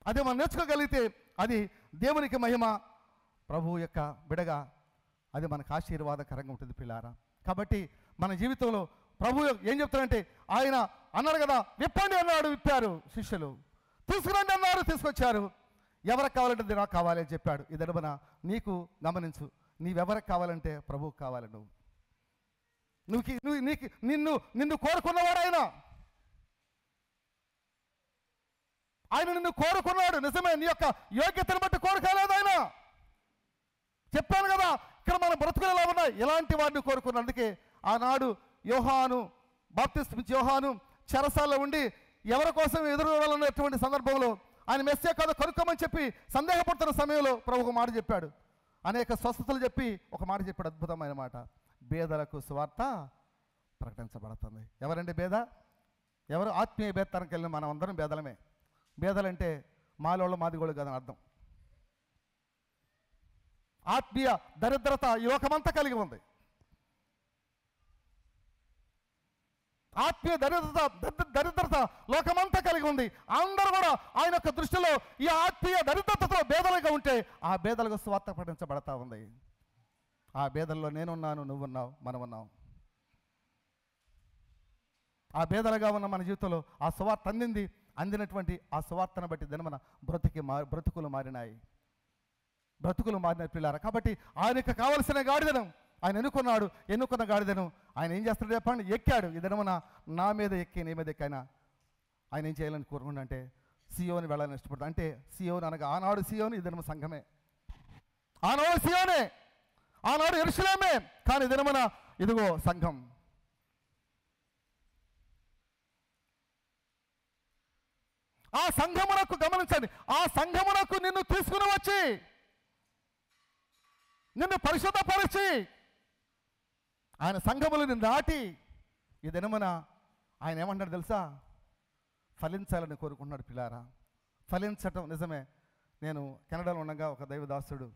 అదే మనం నేర్చుకోగలిగితే అది దేవునికి మహిమ, ప్రభువు యొక్క బిడగా అది మనకు ఆశీర్వాదకరంగా ఉంటుంది పిల్లారా. కాబట్టి మన జీవితంలో ప్రభు ఏం చెప్తారంటే, ఆయన అన్నాడు కదా, విప్పండి అన్నాడు, విప్పారు. శిష్యులు తీసుకురండి అన్నారు, తీసుకొచ్చారు. ఎవరికి కావాలంటే నాకు కావాలి అని చెప్పాడు. ఇదనబన నీకు గమనించు, నీవెవరికి కావాలంటే ప్రభువుకు కావాలి. నిన్ను కోరుకున్నవాడు ఆయన నిన్ను కోరుకున్నాడు. నిజమే, నీ యొక్క యోగ్యతను బట్టి కోరుకోలేదు ఆయన. చెప్పాను కదా, ఇక్కడ మన బ్రతుకులు ఎలా ఉన్నాయి, ఎలాంటి వాడిని కోరుకున్నాడు. అందుకే ఆనాడు యోహాను, బాప్తిస్మ యోహాను చెరసాల్లో ఉండి ఎవరి కోసం ఎదురు చూడాలన్నటువంటి సందర్భంలో ఆయన మెస్సే కాదు కనుక్కోమని చెప్పి సందేహపడుతున్న సమయంలో ప్రభు ఒక మాట చెప్పాడు. అనేక స్వస్థతలు చెప్పి ఒక మాట చెప్పాడు, అద్భుతమైన మాట. బేదలకు సువార్త ప్రకటించబడుతుంది. ఎవరండి బేద? ఎవరు? ఆత్మీయ బేదతనానికి వెళ్ళిన మనం అందరం బేదలమే. బేదలంటే మాలోళ్ళు మాదిగోళ్ళు కాదని అర్థం. ఆత్మీయ దరిద్రత ఈ లోకమంతా కలిగి ఉంది. ఆత్మీయ దరిద్రత లోకమంతా కలిగి ఉంది. అందరూ కూడా ఆయన యొక్క దృష్టిలో ఈ ఆత్మీయ దరిద్రతతో బేదలుగా ఉంటే ఆ బేదలకు స్వార్థ ప్రకటించబడతా ఉంది. ఆ బేదల్లో నేనున్నాను, నువ్వున్నావు, మనం ఉన్నాం. ఆ బేదలుగా ఉన్న మన జీవితంలో ఆ సువార్త అందినటువంటి ఆ సువార్తను బట్టి దినమన బ్రతుకులు మారినాయి. బ్రతుకులు మారిన పిల్లారా. కాబట్టి ఆయనకు కావలసిన గాడిదను ఆయన ఎన్నుకున్న గాడిదను ఆయన ఏం చేస్తాడు చెప్పండి? ఎక్కాడు. ఈ దినమున నా మీద ఎక్కి నీ మీద ఎక్కైనా ఆయన ఏం చేయాలని కోరుకుంటా అంటే సియోని వెళ్ళాలని ఇష్టపడతాడు. అంటే సియోని అనగా ఆనాడు సియోని, ఈ దినము సంఘమే. ఆనాడు సియోనే, ఆనాడు యెరూషలేమే, కానీ ఈ దినమున ఇదిగో సంఘం. ఆ సంఘమునకు గమనించండి, ఆ సంఘమునకు నిన్ను తీసుకుని వచ్చి నిన్ను పరిశుద్ధపరిచి ఆయన సంఘములు నిన్ను నాటి ఈ దినమున ఆయన ఏమంటాడు తెలుసా? ఫలించాలని కోరుకుంటున్నాడు పిల్లారా. ఫలించటం నిజమే. నేను కెనడాలో ఉండగా ఒక దైవదాసుడు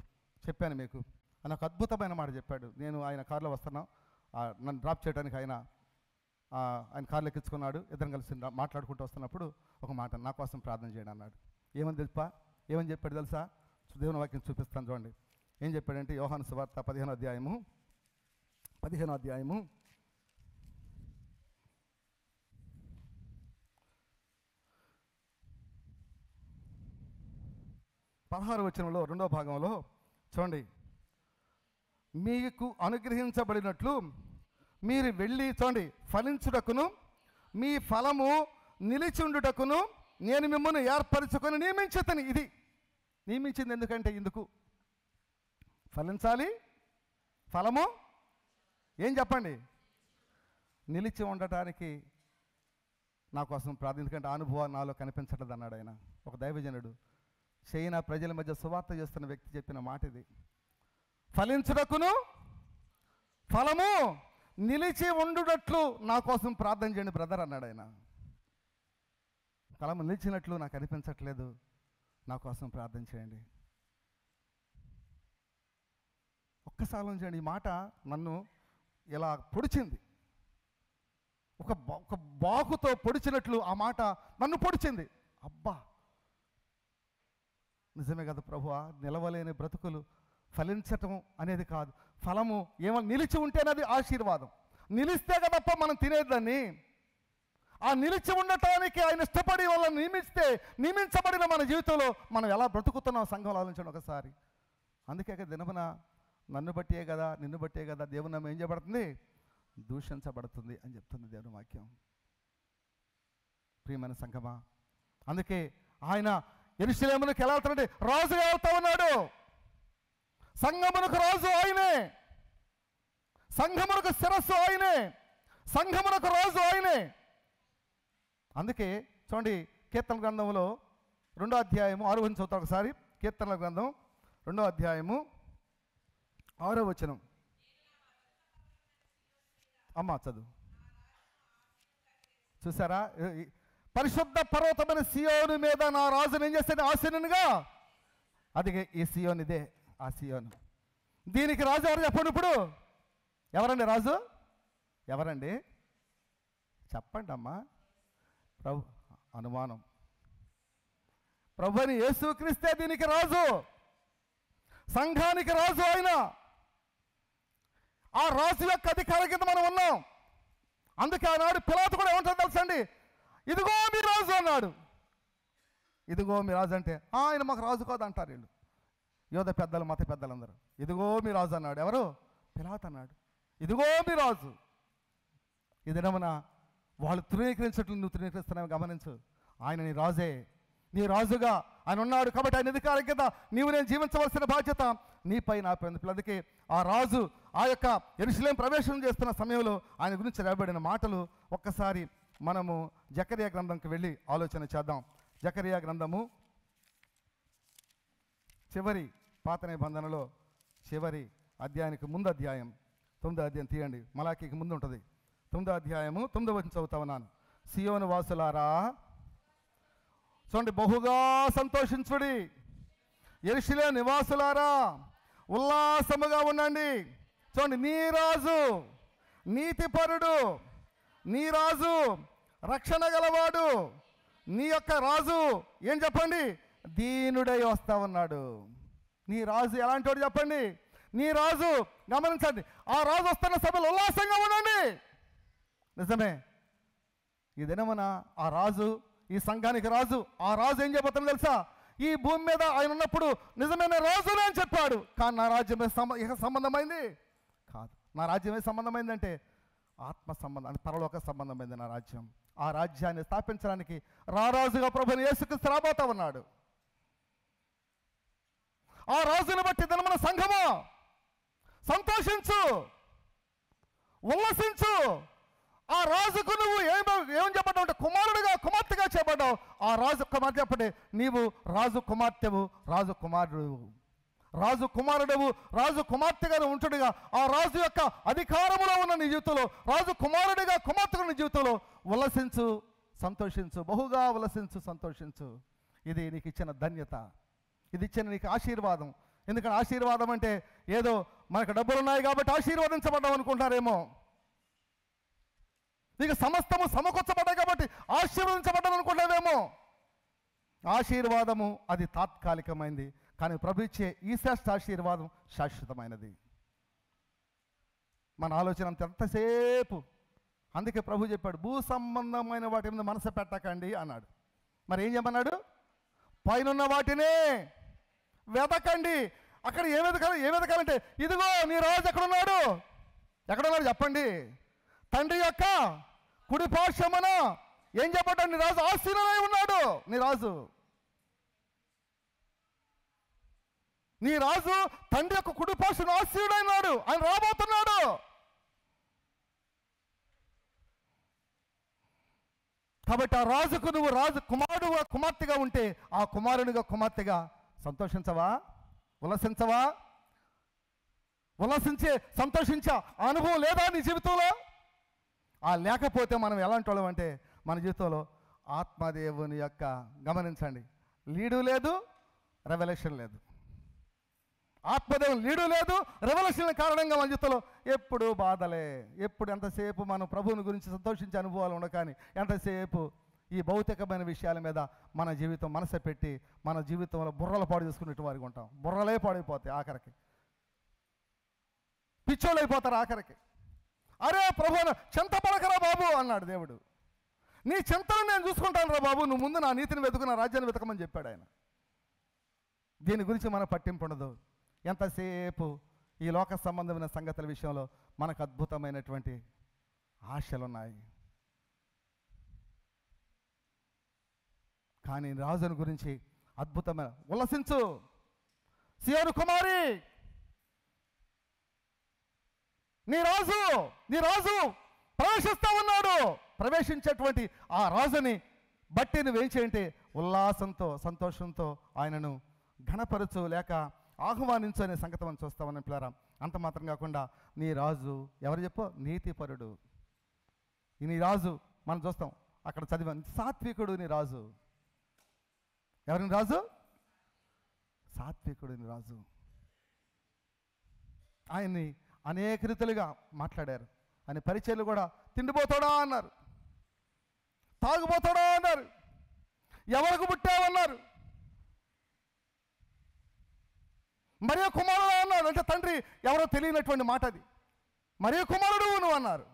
చెప్పాను మీకు, ఆయన ఒక అద్భుతమైన మాట చెప్పాడు. నేను ఆయన కారులో వస్తున్నాం, నన్ను డ్రాప్ చేయడానికి ఆయన కారులో ఎక్కించుకున్నాడు. ఇద్దరం కలిసి మాట్లాడుకుంటూ వస్తున్నప్పుడు ఒక మాట, నా కోసం ప్రార్థన చేయండి అన్నాడు. ఏమని చెప్పాడు తెలుసా? దేవుని వాక్యం చూపిస్తాను చూడండి. ఏం చెప్పాడంటే యోహాను సువార్త 15వ అధ్యాయము 16వ వచనంలో 2వ భాగంలో చూడండి, మీకు అనుగ్రహించబడినట్లు మీరు వెళ్ళి చూడండి ఫలించుటకును మీ ఫలము నిలిచుండుటకును నేను మిమ్మల్ని ఏర్పరచుకొని నియమించతని. ఇది నియమించింది ఎందుకంటే ఇందుకు ఫలించాలి, ఫలము ఏం చెప్పండి నిలిచి ఉండటానికి నా కోసం ప్రార్థన. ఎందుకంటే అనుభవం నాలో కనిపించట్లేదు అన్నాడు ఆయన. ఒక దైవజనుడు చైనా ప్రజల మధ్య సువార్త చేస్తున్న వ్యక్తి చెప్పిన మాట ఇది. ఫలించుటకును ఫలము నిలిచి ఉండునట్లు నా కోసం ప్రార్థన చేయండి బ్రదర్ అన్నాడు ఆయన. ఫలము నిలిచినట్లు నాకు అనిపించట్లేదు, నా కోసం ప్రార్థన చేయండి. ఒక్కసారి ఉంచండి. ఈ మాట నన్ను ఇలా పొడిచింది, ఒక బాకుతో పొడిచినట్లు ఆ మాట నన్ను పొడిచింది. అబ్బా నిజమే కదా ప్రభువా, నిలవలేని బ్రతుకులు ఫలించటం అనేది కాదు, ఫలము నిలిచి ఉంటేనది ఆశీర్వాదం. నిలిస్తే కదప్ప మనం తినేదాన్ని. ఆ నిలిచి ఉండటానికి ఆయన ఇష్టపడి వాళ్ళని నియమించబడిన మన జీవితంలో మనం ఎలా బ్రతుకుతున్నాం సంఘంలో ఆలోచించండి ఒకసారి. అందుకే దినమున నన్ను బట్టే కదా, నిన్ను బట్టే కదా దేవుని నామం ఏం చేయబడుతుంది, దూషించబడుతుంది అని చెప్తుంది దేవుని వాక్యం. ప్రియమైన సంఘమా, అందుకే ఆయన యెరూషలేమునకు ఎలా వెళ్తాడంటే రాజుగా వెళ్తా ఉన్నాడు. సంఘమునకు రాజు ఆయనే, సంఘమునకు శిరస్సు ఆయనే, సంఘమునకు రాజు ఆయనే. అందుకే చూడండి కీర్తన గ్రంథంలో 2వ అధ్యాయము 6వ వచనం చదువుతాం ఒకసారి. కీర్తనల గ్రంథం 2వ అధ్యాయము 6వ వచనం. అమ్మా చదువు. చూసారా, పరిశుద్ధ పర్వతమైన సియోను మీద నా రాజును ఏం చేస్తాడు, ఆసీనునిగా. అది ఈ సియోన్, ఇదే ఆ సియోను. దీనికి రాజు ఎవరు చెప్పండి ఇప్పుడు? ఎవరండి రాజు? ఎవరండి చెప్పండి అమ్మా. అనుమానం. ప్రభుని యేసుక్రీస్తే దీనికి రాజు, సంఘానికి రాజు. ఆయన ఆ రాజు యొక్క అధికారం కింద మనం ఉన్నాం. అందుకే ఆనాడు పిలాతు కూడా ఏమంటారు తెలుసండి, ఇదిగో మీ రాజు అన్నాడు. ఇదిగో మీ రాజు అంటే ఆయన మాకు రాజు కాదు అంటారు వీళ్ళు, యోధ పెద్దలు, మత పెద్దలందరూ. ఇదిగో మీ రాజు అన్నాడు. ఎవరు? పిలాతు అన్నాడు, ఇదిగో మీ రాజు. ఈ దినమున వాళ్ళు తృణీకరించట్లు నువ్వు తృణీకరిస్తున్నావు గమనించు. ఆయన నీ రాజే, నీ రాజుగా ఆయన ఉన్నాడు. కాబట్టి ఆయన అధికారం కింద నీవు నేను జీవించవలసిన బాధ్యత నీపై నాపై ఉంది. అందుకే ఆ రాజు ఆ యొక్క యెరూషలేము ప్రవేశం చేస్తున్న సమయంలో ఆయన గురించి రాయబడిన మాటలు ఒక్కసారి మనము జకరియా గ్రంథంకి వెళ్ళి ఆలోచన చేద్దాం. జకరియా గ్రంథము చివరి పాత నిబంధనలో చివరి అధ్యాయానికి ముందు అధ్యాయం 9వ అధ్యాయం తీయండి. మలాకీకి ముందు ఉంటుంది. 9వ అధ్యాయము 9వ వచనం చదువుతా ఉన్నాను. సియోను వాసులారా చూడండి, బహుగా సంతోషించుడి, యెరూషలేము నివాసులారా ఉల్లాసముగా ఉండండి. చూడండి, నీ రాజు నీతిపరుడు, నీ రాజు రక్షణ గలవాడు, నీ యొక్క రాజు ఏం చెప్పండి, దీనుడై వస్తా ఉన్నాడు. నీ రాజు ఎలాంటి వాడు చెప్పండి? నీ రాజు, గమనించండి, ఆ రాజు వస్తున్న సభలో ఉల్లాసంగా ఉండండి. నిజమే, ఈ దినమున ఆ రాజు, ఈ సంఘానికి రాజు, ఆ రాజు ఏం చెప్పబోతుందో తెలుసా? ఈ భూమి మీద ఆయన ఉన్నప్పుడు నిజమైన రాజునే అని చెప్పాడు. కానీ నా రాజ్యమే సంబంధమైంది కాదు. నా రాజ్యమే సంబంధమైందంటే ఆత్మ సంబంధం, పరలోక సంబంధమైంది నా రాజ్యం. ఆ రాజ్యాన్ని స్థాపించడానికి రారాజుగా ప్రభువైన యేసుక్రీస్తు రాబోతా ఉన్నాడు. ఆ రాజుని బట్టి దినమున సంఘమా సంతోషించు, ఉల్లసించు. ఆ రాజుకు నువ్వు ఏమని చెప్పడం అంటే కుమారుడుగా, కుమార్తెగా చేయబడ్డావు. ఆ రాజు కుమార్తె చెప్పండి, నీవు రాజు కుమార్తెవు, రాజు కుమారుడు, రాజు కుమారుడవు, రాజు కుమార్తెగా ఉంటుడుగా ఆ రాజు యొక్క అధికారములో ఉన్న నీ జీవితంలో, రాజు కుమారుడిగా, కుమార్తెగా నీ జీవితంలో ఉల్లసించు, సంతోషించు, బహుగా ఉల్లసించు, సంతోషించు. ఇది నీకు ఇచ్చిన ధన్యత, ఇది ఇచ్చిన నీకు ఆశీర్వాదం. ఎందుకంటే ఆశీర్వాదం అంటే ఏదో మనకు డబ్బులు ఉన్నాయి కాబట్టి ఆశీర్వదించబడ్డాం అనుకుంటారేమో. నీకు సమస్తము సమకూర్చబడ్డాయి కాబట్టి ఆశీర్వదించబడ్డాను అనుకుంటావేమో. ఆశీర్వాదము అది తాత్కాలికమైంది, కానీ ప్రభు ఇచ్చే ఈ శ్రేష్ఠ ఆశీర్వాదం శాశ్వతమైనది. మన ఆలోచన ఎంతసేపు, అందుకే ప్రభు చెప్పాడు, భూ సంబంధమైన వాటి మీద మనసు పెట్టకండి అన్నాడు. మరి ఏం చెప్పన్నాడు? పైనున్న వాటినే వెతకండి. అక్కడ ఏ వెతకాలంటే ఇదిగో నీ రాజు ఎక్కడున్నాడు చెప్పండి. తండ్రి యొక్క కుడి పార్శ్వమున ఏం చెప్పాడు? నీ రాజు ఆసీనుడై ఉన్నాడు. నీ రాజు తండ్రి యొక్క కుడి పార్శ్వమున ఆసీనుడైనాడు. ఆయన రాబోతున్నాడు. కాబట్టి ఆ రాజుకు నువ్వు రాజు కుమారుడుగా కుమార్తెగా ఉంటే ఆ కుమారునిగా కుమార్తెగా సంతోషించవా? సంతోషించే అనుభవం లేదా నీ జీవితంలో? లేకపోతే మనం ఎలాంటి వాళ్ళం అంటే మన జీవితంలో ఆత్మదేవుని యొక్క, గమనించండి, లీడు లేదు, రెవల్యూషన్ లేదు. ఆత్మదేవుని లీడు లేదు, రెవల్యూషన్ కారణంగా మన జీవితంలో ఎప్పుడు బాధలే. ఎంతసేపు మనం ప్రభువుని గురించి సంతోషించే అనుభవాలు ఉండవు, కానీ ఎంతసేపు ఈ భౌతికమైన విషయాల మీద మన జీవితం మనసు పెట్టి మన జీవితంలో బుర్రలు పాడు చేసుకునేటి వారికి ఉంటాం. బుర్రలే పాడైపోతాయి, ఆఖరికి పిచ్చోళ్ళు అయిపోతారు ఆఖరికి. అరే ప్రభు, చింత పడకరా బాబు అన్నాడు దేవుడు. నీ చింతను నేను చూసుకుంటాను రా బాబు, నువ్వు ముందు నా నీతిని వెతుకు, నా రాజ్యాన్ని వెతకమని చెప్పాడు ఆయన. దీని గురించి మన పట్టింపు ఉండదు. ఎంతసేపు ఈ లోక సంబంధమైన సంగతుల విషయంలో మనకు అద్భుతమైనటువంటి ఆశలు ఉన్నాయి, కానీ రాజుని గురించి అద్భుతమైన ఉల్లసించు సియోను కుమారి, నీ రాజు ప్రవేశిస్తా ఉన్నాడు. ప్రవేశించేటువంటి ఆ రాజుని బట్టి నువ్వేం చేయంటే ఉల్లాసంతో సంతోషంతో ఆయనను ఘనపరచు లేక ఆహ్వానించు అనే సంగతి మనం చూస్తామని పిల్లరా. అంత మాత్రం కాకుండా నీ రాజు ఎవరు చెప్పు? నీతిపరుడు. నీ రాజు మనం చూస్తాం అక్కడ చదివాం, సాత్వికుడు నీ రాజు. ఎవరిని రాజు? సాత్వికుడు నీ రాజు. ఆయన్ని అనేక రీతులుగా మాట్లాడారు. ఆయన పరిచర్లు కూడా తిండిపోతాడా అన్నారు, తాగుపోతాడా అన్నారు, ఎవరికి పుట్టావన్నారు, మరియ కుమారుడు అన్నారు. అంటే తండ్రి ఎవరో తెలియనటువంటి మాట అది. మరియ కుమారుడు నువ్వు అన్నారు.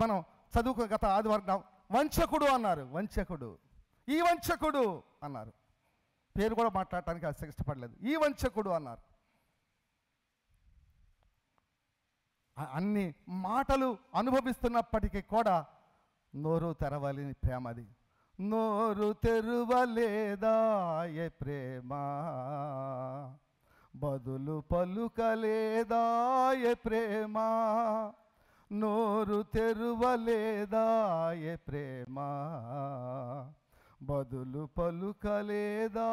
మనం చదువుకు గత ఆదివారం వంచకుడు అన్నారు. ఈ వంచకుడు అన్నారు. పేరు కూడా మాట్లాడటానికి అసలు ఇష్టపడలేదు. ఈ వంచకుడు అన్నారు. అన్ని మాటలు అనుభవిస్తున్నప్పటికీ కూడా నోరు తెరవలేని ప్రేమ అది. నోరు తెరువలేదా ఏ ప్రేమ, బదులు పలుకలేదా ఏ ప్రేమ, నోరు తెరువలేదా ఏ ప్రేమ, బదులు పలుకలేదా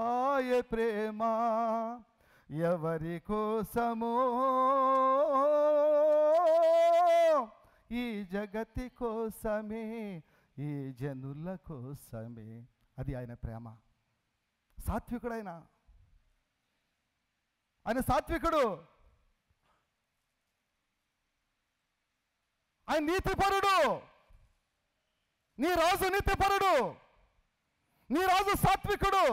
ఏ ప్రేమ, ఎవరి కోసమో ఈ జగతి కోసమే, ఈ జనుల కోసమే. అది ఆయన ప్రేమ. సాత్వికుడు ఆయన సాత్వికుడు, ఆయన నీతిపరుడు. నీ రాజు నీతిపరుడు, నీ రాజు సాత్వికుడు,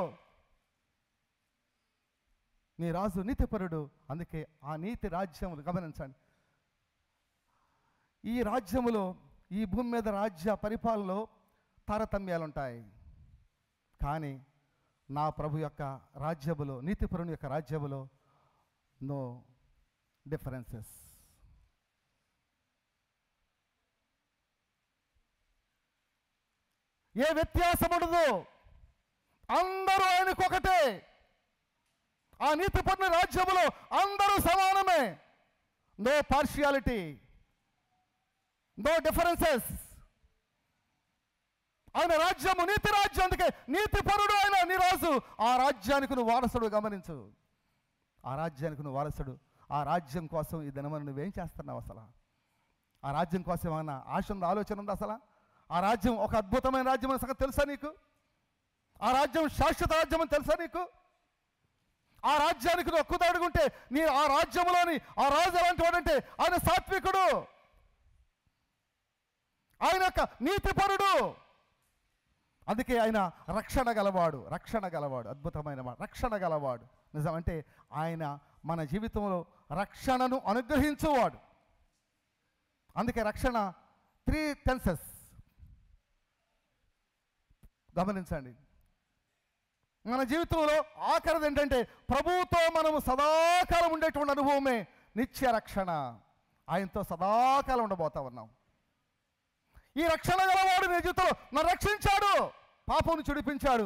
నీ రాజు నీతిపరుడు. అందుకే ఆ నీతి రాజ్యములు గమనించండి. ఈ రాజ్యములో, ఈ భూమి మీద రాజ్య పరిపాలనలో తారతమ్యాలు ఉంటాయి, కానీ నా ప్రభు యొక్క రాజ్యములో, నీతిపరుని యొక్క రాజ్యములో నో డిఫరెన్సెస్. ఏ వ్యత్యాసం ఉండదు, అందరూ ఆయనకు ఒకటే. ఆ నీతిపరుని రాజ్యములో అందరూ సమానమే. No partiality, no differences. ఆయన రాజ్యము నీతి రాజ్యం. అందుకే నీతిపరుడు ఆయన, నీ రాజు. ఆ రాజ్యానికి నువ్వు వారసుడు. గమనించు, ఆ రాజ్యానికి నువ్వు వారసుడు. ఆ రాజ్యం కోసం ఈ దినమని నువ్వేం చేస్తున్నావు? అసలు ఆ రాజ్యం కోసం ఏమన్నా ఆశ ఉందా, ఆలోచన ఉందా? అసలు ఆ రాజ్యం ఒక అద్భుతమైన రాజ్యం అనే సంగతి తెలుసా నీకు? ఆ రాజ్యం శాశ్వత రాజ్యం అని తెలుసా నీకు? ఆ రాజ్యానికి నువ్వు హక్కుదాడుకుంటే నీ ఆ రాజ్యంలోని ఆ రాజు ఎలాంటి వాడంటే ఆయన సాత్వికుడు, ఆయన యొక్క నీతిపరుడు. అందుకే ఆయన రక్షణ గలవాడు, రక్షణ గలవాడు. అద్భుతమైన మాట, రక్షణ గలవాడు. నిజమంటే ఆయన మన జీవితంలో రక్షణను అనుగ్రహించువాడు. అందుకే రక్షణ 3 టెన్సెస్. గమనించండి, మన జీవితంలో ఆఖరిది ఏంటంటే ప్రభువుతో మనము సదాకాలం ఉండేటువంటి అనుభవమే నిత్య రక్షణ. ఆయనతో సదాకాలం ఉండబోతా ఉన్నాం. ఈ రక్షణ గలవాడు నీ జీవితంలో నన్ను రక్షించాడు, పాపం నుంచి విడిపించాడు.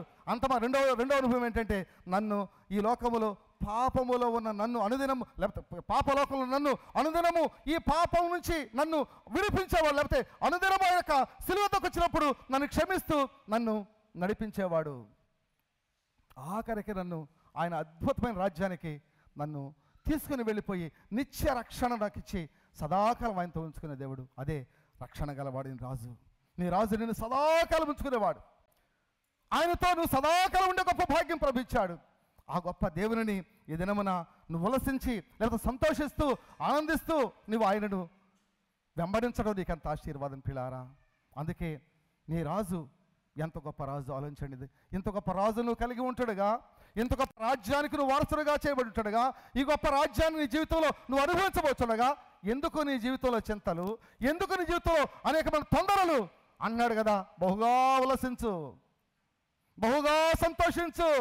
రెండో అనుభవం ఏంటంటే నన్ను ఈ లోకములో పాపములో ఉన్న నన్ను అనుదినము, లేకపోతే పాపలోకంలో నన్ను అనుదినము ఈ పాపం నుంచి నన్ను విడిపించేవాడు, లేకపోతే అనుదినము ఆయన యొక్క సిలువతోకి వచ్చినప్పుడు నన్ను క్షమిస్తూ నన్ను నడిపించేవాడు. ఆఖరికి నన్ను ఆయన అద్భుతమైన రాజ్యానికి నన్ను తీసుకుని వెళ్ళిపోయి నిత్య రక్షణ నాకు ఇచ్చి సదాకాలం ఆయనతో ఉంచుకునే దేవుడు. అదే రక్షణ గలవాడు నీ రాజు. నీ రాజు నిన్ను సదాకాలం ఉంచుకునేవాడు. ఆయనతో నువ్వు సదాకాలం ఉండే గొప్ప భాగ్యం ప్రభించాడు. ఆ గొప్ప దేవుని ఈ దినమున నువ్వు ఉల్లసించి లేకపోతే సంతోషిస్తూ ఆనందిస్తూ నువ్వు ఆయనను వెంబడించడం నీకంత ఆశీర్వాదం పిల్లారా. అందుకే నీ రాజు ఎంత గొప్ప రాజు ఆలోచించండి. ఇంత గొప్ప రాజు నువ్వు కలిగి ఉంటాడుగా, ఇంత గొప్ప రాజ్యానికి నువ్వు వారసుడుగా చేయబడి ఉంటాడుగా, ఈ గొప్ప రాజ్యాన్ని నీ జీవితంలో నువ్వు అనుభవించబోతుండగా ఎందుకు నీ జీవితంలో చింతలు, ఎందుకు నీ జీవితంలో అనేకమైన తొందరలు? అన్నాడు కదా, బహుగా ఉల్లసించు, బహుగా సంతోషించు,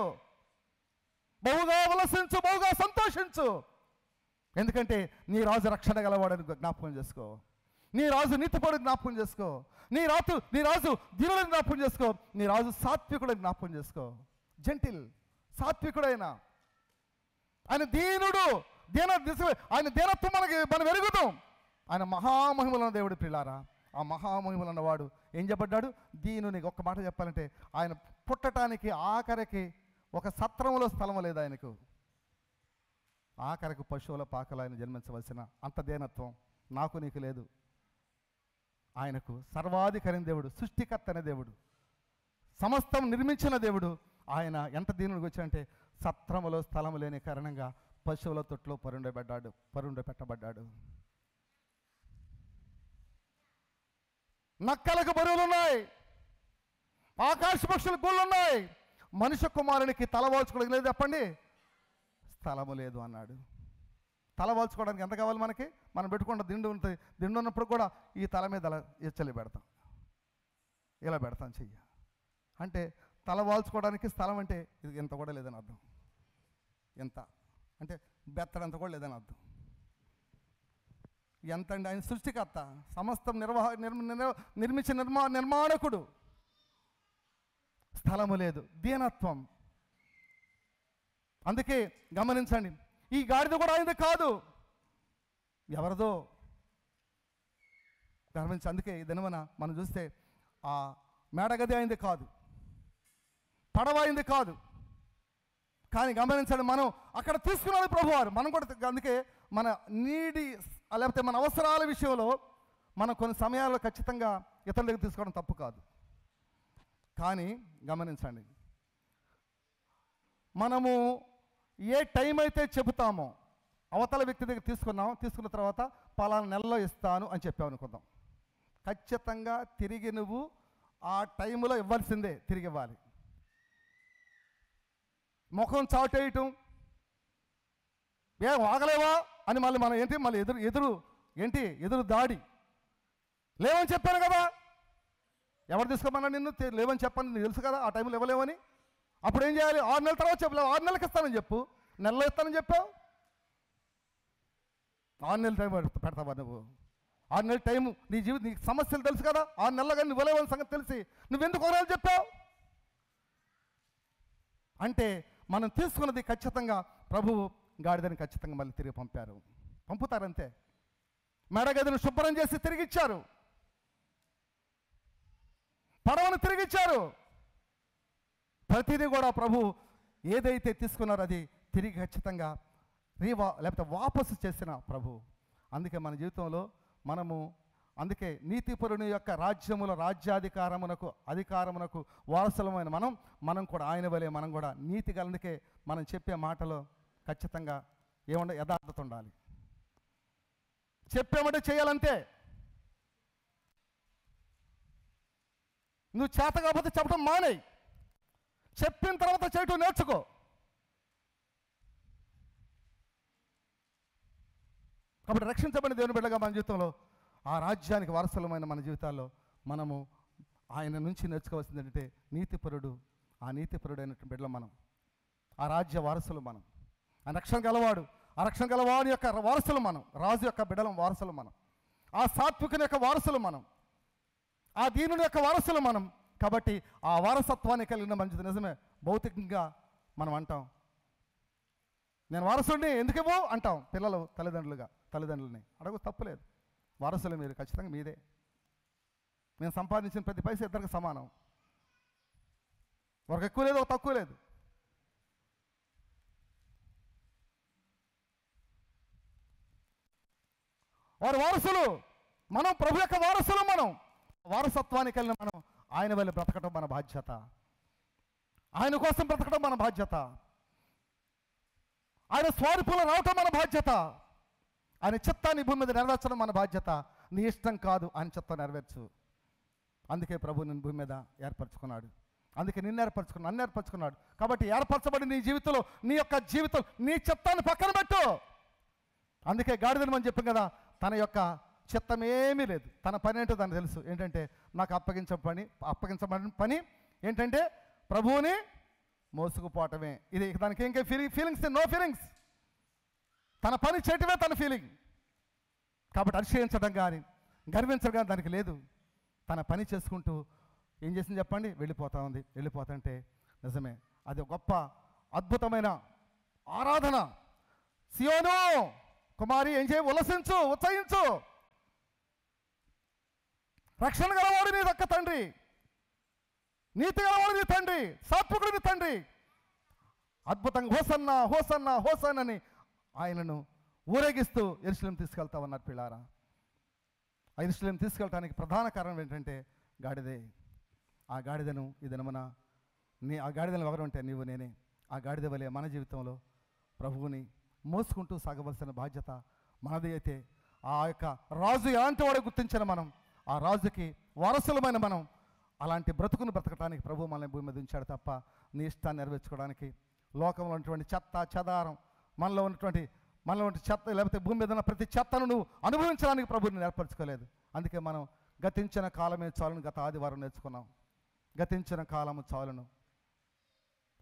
బహుగా ఉల్లసించు, బహుగా సంతోషించు. ఎందుకంటే నీ రాజు రక్షణ గలవాడని జ్ఞాపకం చేసుకో, నీ రాజు నీతిపరుడు జ్ఞాపకం చేసుకో, నీ రాజు దీనులని జ్ఞాపకం చేసుకో, నీ రాజు సాత్వికుడని జ్ఞాపకం చేసుకో. జెంటిల్, సాత్వికుడైన ఆయన దీనుడు, ఆయన దీనత్వం మనం ఎరుగుతాం. ఆయన మహామహిమల దేవుడు పిల్లారా. ఆ మహామహిమలు అన్నవాడు ఏం చెప్పడ్డాడు? దీనుని. ఒక్క మాట చెప్పాలంటే ఆయన పుట్టడానికి ఆఖరికి ఒక సత్రంలో స్థలం లేదు ఆయనకు. ఆఖరికి పశువుల పాకలు ఆయన జన్మించవలసిన అంత దీనత్వం నాకు నీకు లేదు. ఆయనకు సర్వాధికారి దేవుడు, సృష్టికర్త అనే దేవుడు, సమస్తం నిర్మించిన దేవుడు. ఆయన ఎంత దీనుడికి వచ్చాడంటే సత్రములో స్థలం లేని కారణంగా పశువుల తొట్లో పరుండ పెట్టబడ్డాడు. నక్కలకు బరువులు ఉన్నాయి, ఆకాశ పక్షులకు గూళ్ళు ఉన్నాయి, మనుష్య కుమారునికి తలవాల్చుకోవడానికి లేదు చెప్పండి, స్థలము లేదు అన్నాడు. తలవాల్చుకోవడానికి ఎంత కావాలి మనకి? మనం పెట్టుకున్న దిండు ఉంటుంది, దిండు ఉన్నప్పుడు కూడా ఈ తల మీద అలా ఎచ్చలి పెడతాం, ఇలా పెడతాం చెయ్యి. అంటే తలవాల్చుకోవడానికి స్థలం అంటే ఇది ఇంత కూడా లేదని అర్థం. ఎంత అంటే బెత్తడంత కూడా లేదని అర్థం. ఎంత అండి? ఆయన సృష్టికర్త, సమస్తం నిర్మించిన నిర్మాణకుడు. స్థలము లేదు, దీనత్వం. అందుకే గమనించండి, ఈ గాడిద కూడా ఆయనది కాదు, ఎవరిదో గమనించి. అందుకే ఈ దినమన మనం చూస్తే ఆ మేడగది అయింది కాదు, పడవ అయింది కాదు. కానీ గమనించండి, మనం అక్కడ తీసుకున్నాడు ప్రభువారు. మనం కూడా అందుకే మన లేకపోతే మన అవసరాల విషయంలో మనం కొన్ని సమయాల్లో ఖచ్చితంగా ఇతరుల దగ్గర తీసుకోవడం తప్పు కాదు. కానీ గమనించండి, మనము ఏ టైం అయితే చెబుతామో అవతల వ్యక్తి దగ్గర తీసుకున్న తర్వాత పలానా నెలలో ఇస్తాను అని చెప్పావు అనుకుందాం, ఖచ్చితంగా తిరిగి నువ్వు ఆ టైంలో ఇవ్వాల్సిందే, తిరిగి ఇవ్వాలి. ముఖం చాటేయటం, ఏ వాగలేవా అని మనం మళ్ళీ ఎదురు దాడి. లేవని చెప్పాను కదా, ఎవరు తీసుకోమన్నా నిన్ను లేవని చెప్పని నీకు తెలుసు కదా, ఆ టైంలో ఇవ్వలేవని. అప్పుడు ఏం చేయాలి? 6 నెలల తర్వాత చెప్పలేవు, 6 నెలలకు ఇస్తానని చెప్పు. నెలలో ఇస్తానని చెప్పావు, 6 నెలల టైం పెడతావా నువ్వు? 6 నెలల టైము నీకు సమస్యలు తెలుసు కదా, 6 నెలలు కానీ నువ్వు ఇవ్వలేవని సంగతి తెలిసి నువ్వెందుకు 1 నెల చెప్పావు? అంటే మనం తీసుకున్నది ఖచ్చితంగా ప్రభువు గాడిదని ఖచ్చితంగా మళ్ళీ తిరిగి పంపుతారంతే. మెడగదిని శుభ్రం చేసి తిరిగిచ్చారు, పడవను తిరిగిచ్చారు. ప్రతిదీ కూడా ప్రభు ఏదైతే తీసుకున్నారో అది తిరిగి ఖచ్చితంగా లేకపోతే వాపసు చేసిన ప్రభు. అందుకే మన జీవితంలో మనము అందుకే నీతిపరుని యొక్క రాజ్యముల అధికారమునకు వారసులమైన మనం కూడా ఆయన వలె మనం కూడా నీతి గలందుకే మనం చెప్పే మాటలో ఖచ్చితంగా యథార్థత ఉండాలి. చెప్పామంటే చేయాలంతే. నువ్వు చేత కాకపోతే చెప్పడం మానేయి, చెప్పిన తర్వాత చేయటం నేర్చుకో. కాబట్టి రక్షించబడిన దేవుని బిడ్డగా మన జీవితంలో ఆ రాజ్యానికి వారసులమైన మన జీవితాల్లో మనము ఆయన నుంచి నేర్చుకోవాల్సింది ఏంటంటే నీతిపరుడు, ఆ నీతిపరుడు అయినటువంటి బిడ్డలు మనం, ఆ రాజ్య వారసులు మనం, ఆ రక్షణ గలవాడి యొక్క వారసులు మనం, రాజు యొక్క బిడ్డల వారసులు మనం, ఆ సాత్వికుని యొక్క వారసులు మనం, ఆ దీనుని యొక్క వారసులు మనం. కాబట్టి ఆ వారసత్వాన్ని కలిగిన మంచిది. నిజమే, భౌతికంగా మనం అంటాం నేను వారసుడిని ఎందుకు ఇవ్వు అంటాం. పిల్లలు తల్లిదండ్రులని అడగ తప్పులేదు, వారసులు మీరు, ఖచ్చితంగా మీదే. నేను సంపాదించిన ప్రతి పైసా ఇద్దరికి సమానం, ఒకరికి ఎక్కువ లేదు, ఒక తక్కువ లేదు. వారు వారసులు, మనం ప్రభు యొక్క వారసులు. మనం వారసత్వానికి వెళ్ళిన మనం ఆయన వల్ల బ్రతకడం మన బాధ్యత, ఆయన కోసం బ్రతకడం మన బాధ్యత, ఆయన స్వారూపంలో రావటం మన బాధ్యత, ఆయన చిత్తాన్ని భూమి మీద నెరవేర్చడం మన బాధ్యత. నీ ఇష్టం కాదు, ఆయన చిత్తం నెరవేర్చు. అందుకే ప్రభు నిన్ను భూమి మీద ఏర్పరచుకున్నాడు, అందుకే నన్ను ఏర్పరచుకున్నాడు. కాబట్టి ఏర్పరచబడి నీ జీవితంలో నీ చిత్తాన్ని పక్కన పెట్టు. అందుకే గాడిదని మనం చెప్పాం కదా, తన యొక్క చిత్తం ఏమీ లేదు, తన పని ఏంటో తనకు తెలుసు. ఏంటంటే నాకు అప్పగించబడిన పని ఏంటంటే ప్రభువుని మోసుకుపోవటమే. ఇది దానికి ఇంకా ఫీలింగ్స్, నో ఫీలింగ్స్. తన పని చేయటమే తన ఫీలింగ్. కాబట్టి అతిశయించడం కానీ గర్వించడం కానీ దానికి లేదు. తన పని చేసుకుంటూ ఏం చేసింది చెప్పండి, వెళ్ళిపోతుంటే నిజమే అది గొప్ప అద్భుతమైన ఆరాధన. సియోను కుమారి ఏం చేయ, ఉత్సహించు, రక్షణ గలవాడు నీ దక్క తండ్రి, నీతి గలవాడు నీ తండ్రి, సాత్వికుడు నీ తండ్రి. అద్భుతంగా హోసన్నా హోసన్నా హోసన్ అని ఆయనను ఊరేగిస్తూ యెరూషలేం తీసుకెళ్తామన్నారు పిల్లారా. ఆ యెరూషలేం తీసుకెళ్ళటానికి ప్రధాన కారణం ఏంటంటే గాడిదే. ఆ గాడిదను ఈ దినమున ఆ గాడిదను ఎవరు అంటే నీవు నేనే. ఆ గాడిద వలె మన జీవితంలో ప్రభువుని మోసుకుంటూ సాగవలసిన బాధ్యత మనది. అయితే ఆ యొక్క రాజు ఎలాంటి వాడు గుర్తించిన మనం, ఆ రాజుకి వారసులమైన మనం అలాంటి బ్రతుకును బ్రతకడానికి ప్రభు మనల్ని భూమి మీద ఉంచాడు తప్ప నీ ఇష్టాన్ని నెరవేర్చుకోవడానికి లోకంలో ఉన్నటువంటి చెత్త చెదారం మనలో ఉన్నటువంటి చెత్త, లేకపోతే భూమి మీద ఉన్న ప్రతి చెత్తను నువ్వు అనుభవించడానికి ప్రభుని ఏర్పరచుకోలేదు. అందుకే మనం గతించిన కాలమే చాలును గత ఆదివారం నేర్చుకున్నాం. గతించిన కాలము చాలును.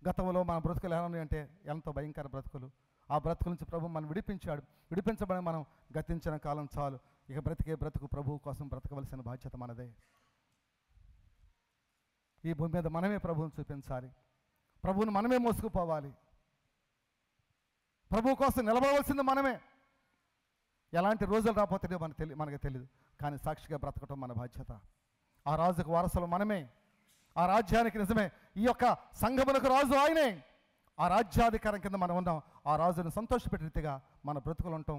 గతంలో మన బ్రతుకులు ఎలా ఉన్నాయి అంటే ఎంతో భయంకర బ్రతుకులు. ఆ బ్రతుకుల నుంచి ప్రభు మనం విడిపించబడి మనం గతించిన కాలం చాలు, ఇక బ్రతుకు ప్రభువు కోసం బ్రతకవలసిన బాధ్యత మనదే. ఈ భూమి మీద మనమే ప్రభువుని చూపించాలి, ప్రభువుని మనమే మోసుకుపోవాలి, ప్రభువు కోసం నిలబడవలసింది మనమే. ఎలాంటి రోజులు రాకపోతే మనకు తెలియదు, కానీ సాక్షిగా బ్రతకటం మన బాధ్యత. ఆ రాజుకు వారసులు మనమే. ఆ రాజ్యానికి నిజమే ఈ యొక్క సంఘమునకు రాజు ఆయనే. ఆ రాజ్యాధికారం కింద మనం ఉన్నాం. ఆ రాజును సంతోషపెట్టే రీతిగా మన బ్రతుకులు ఉండటం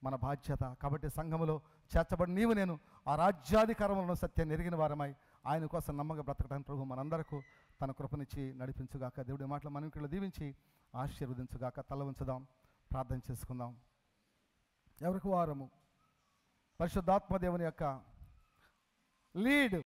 మన బాధ్యత. కాబట్టి సంఘములో చేర్చబడి నీవు నేను ఆ రాజ్యాధికారంలో సత్యాన్ని ఎరిగిన వారమై ఆయన కోసం నమ్మగా బ్రతకడానికి ప్రభు మనందరకు తన కృపనిచ్చి నడిపించుగాక. దేవుడి మాటలు మనం ఇక్కడ దీవించి ఆశీర్వదించుగాక. తల ఉంచుదాం, ప్రార్థన చేసుకుందాం. ఎవరికి వారము పరిశుద్ధాత్మ దేవుని యొక్క లీడ్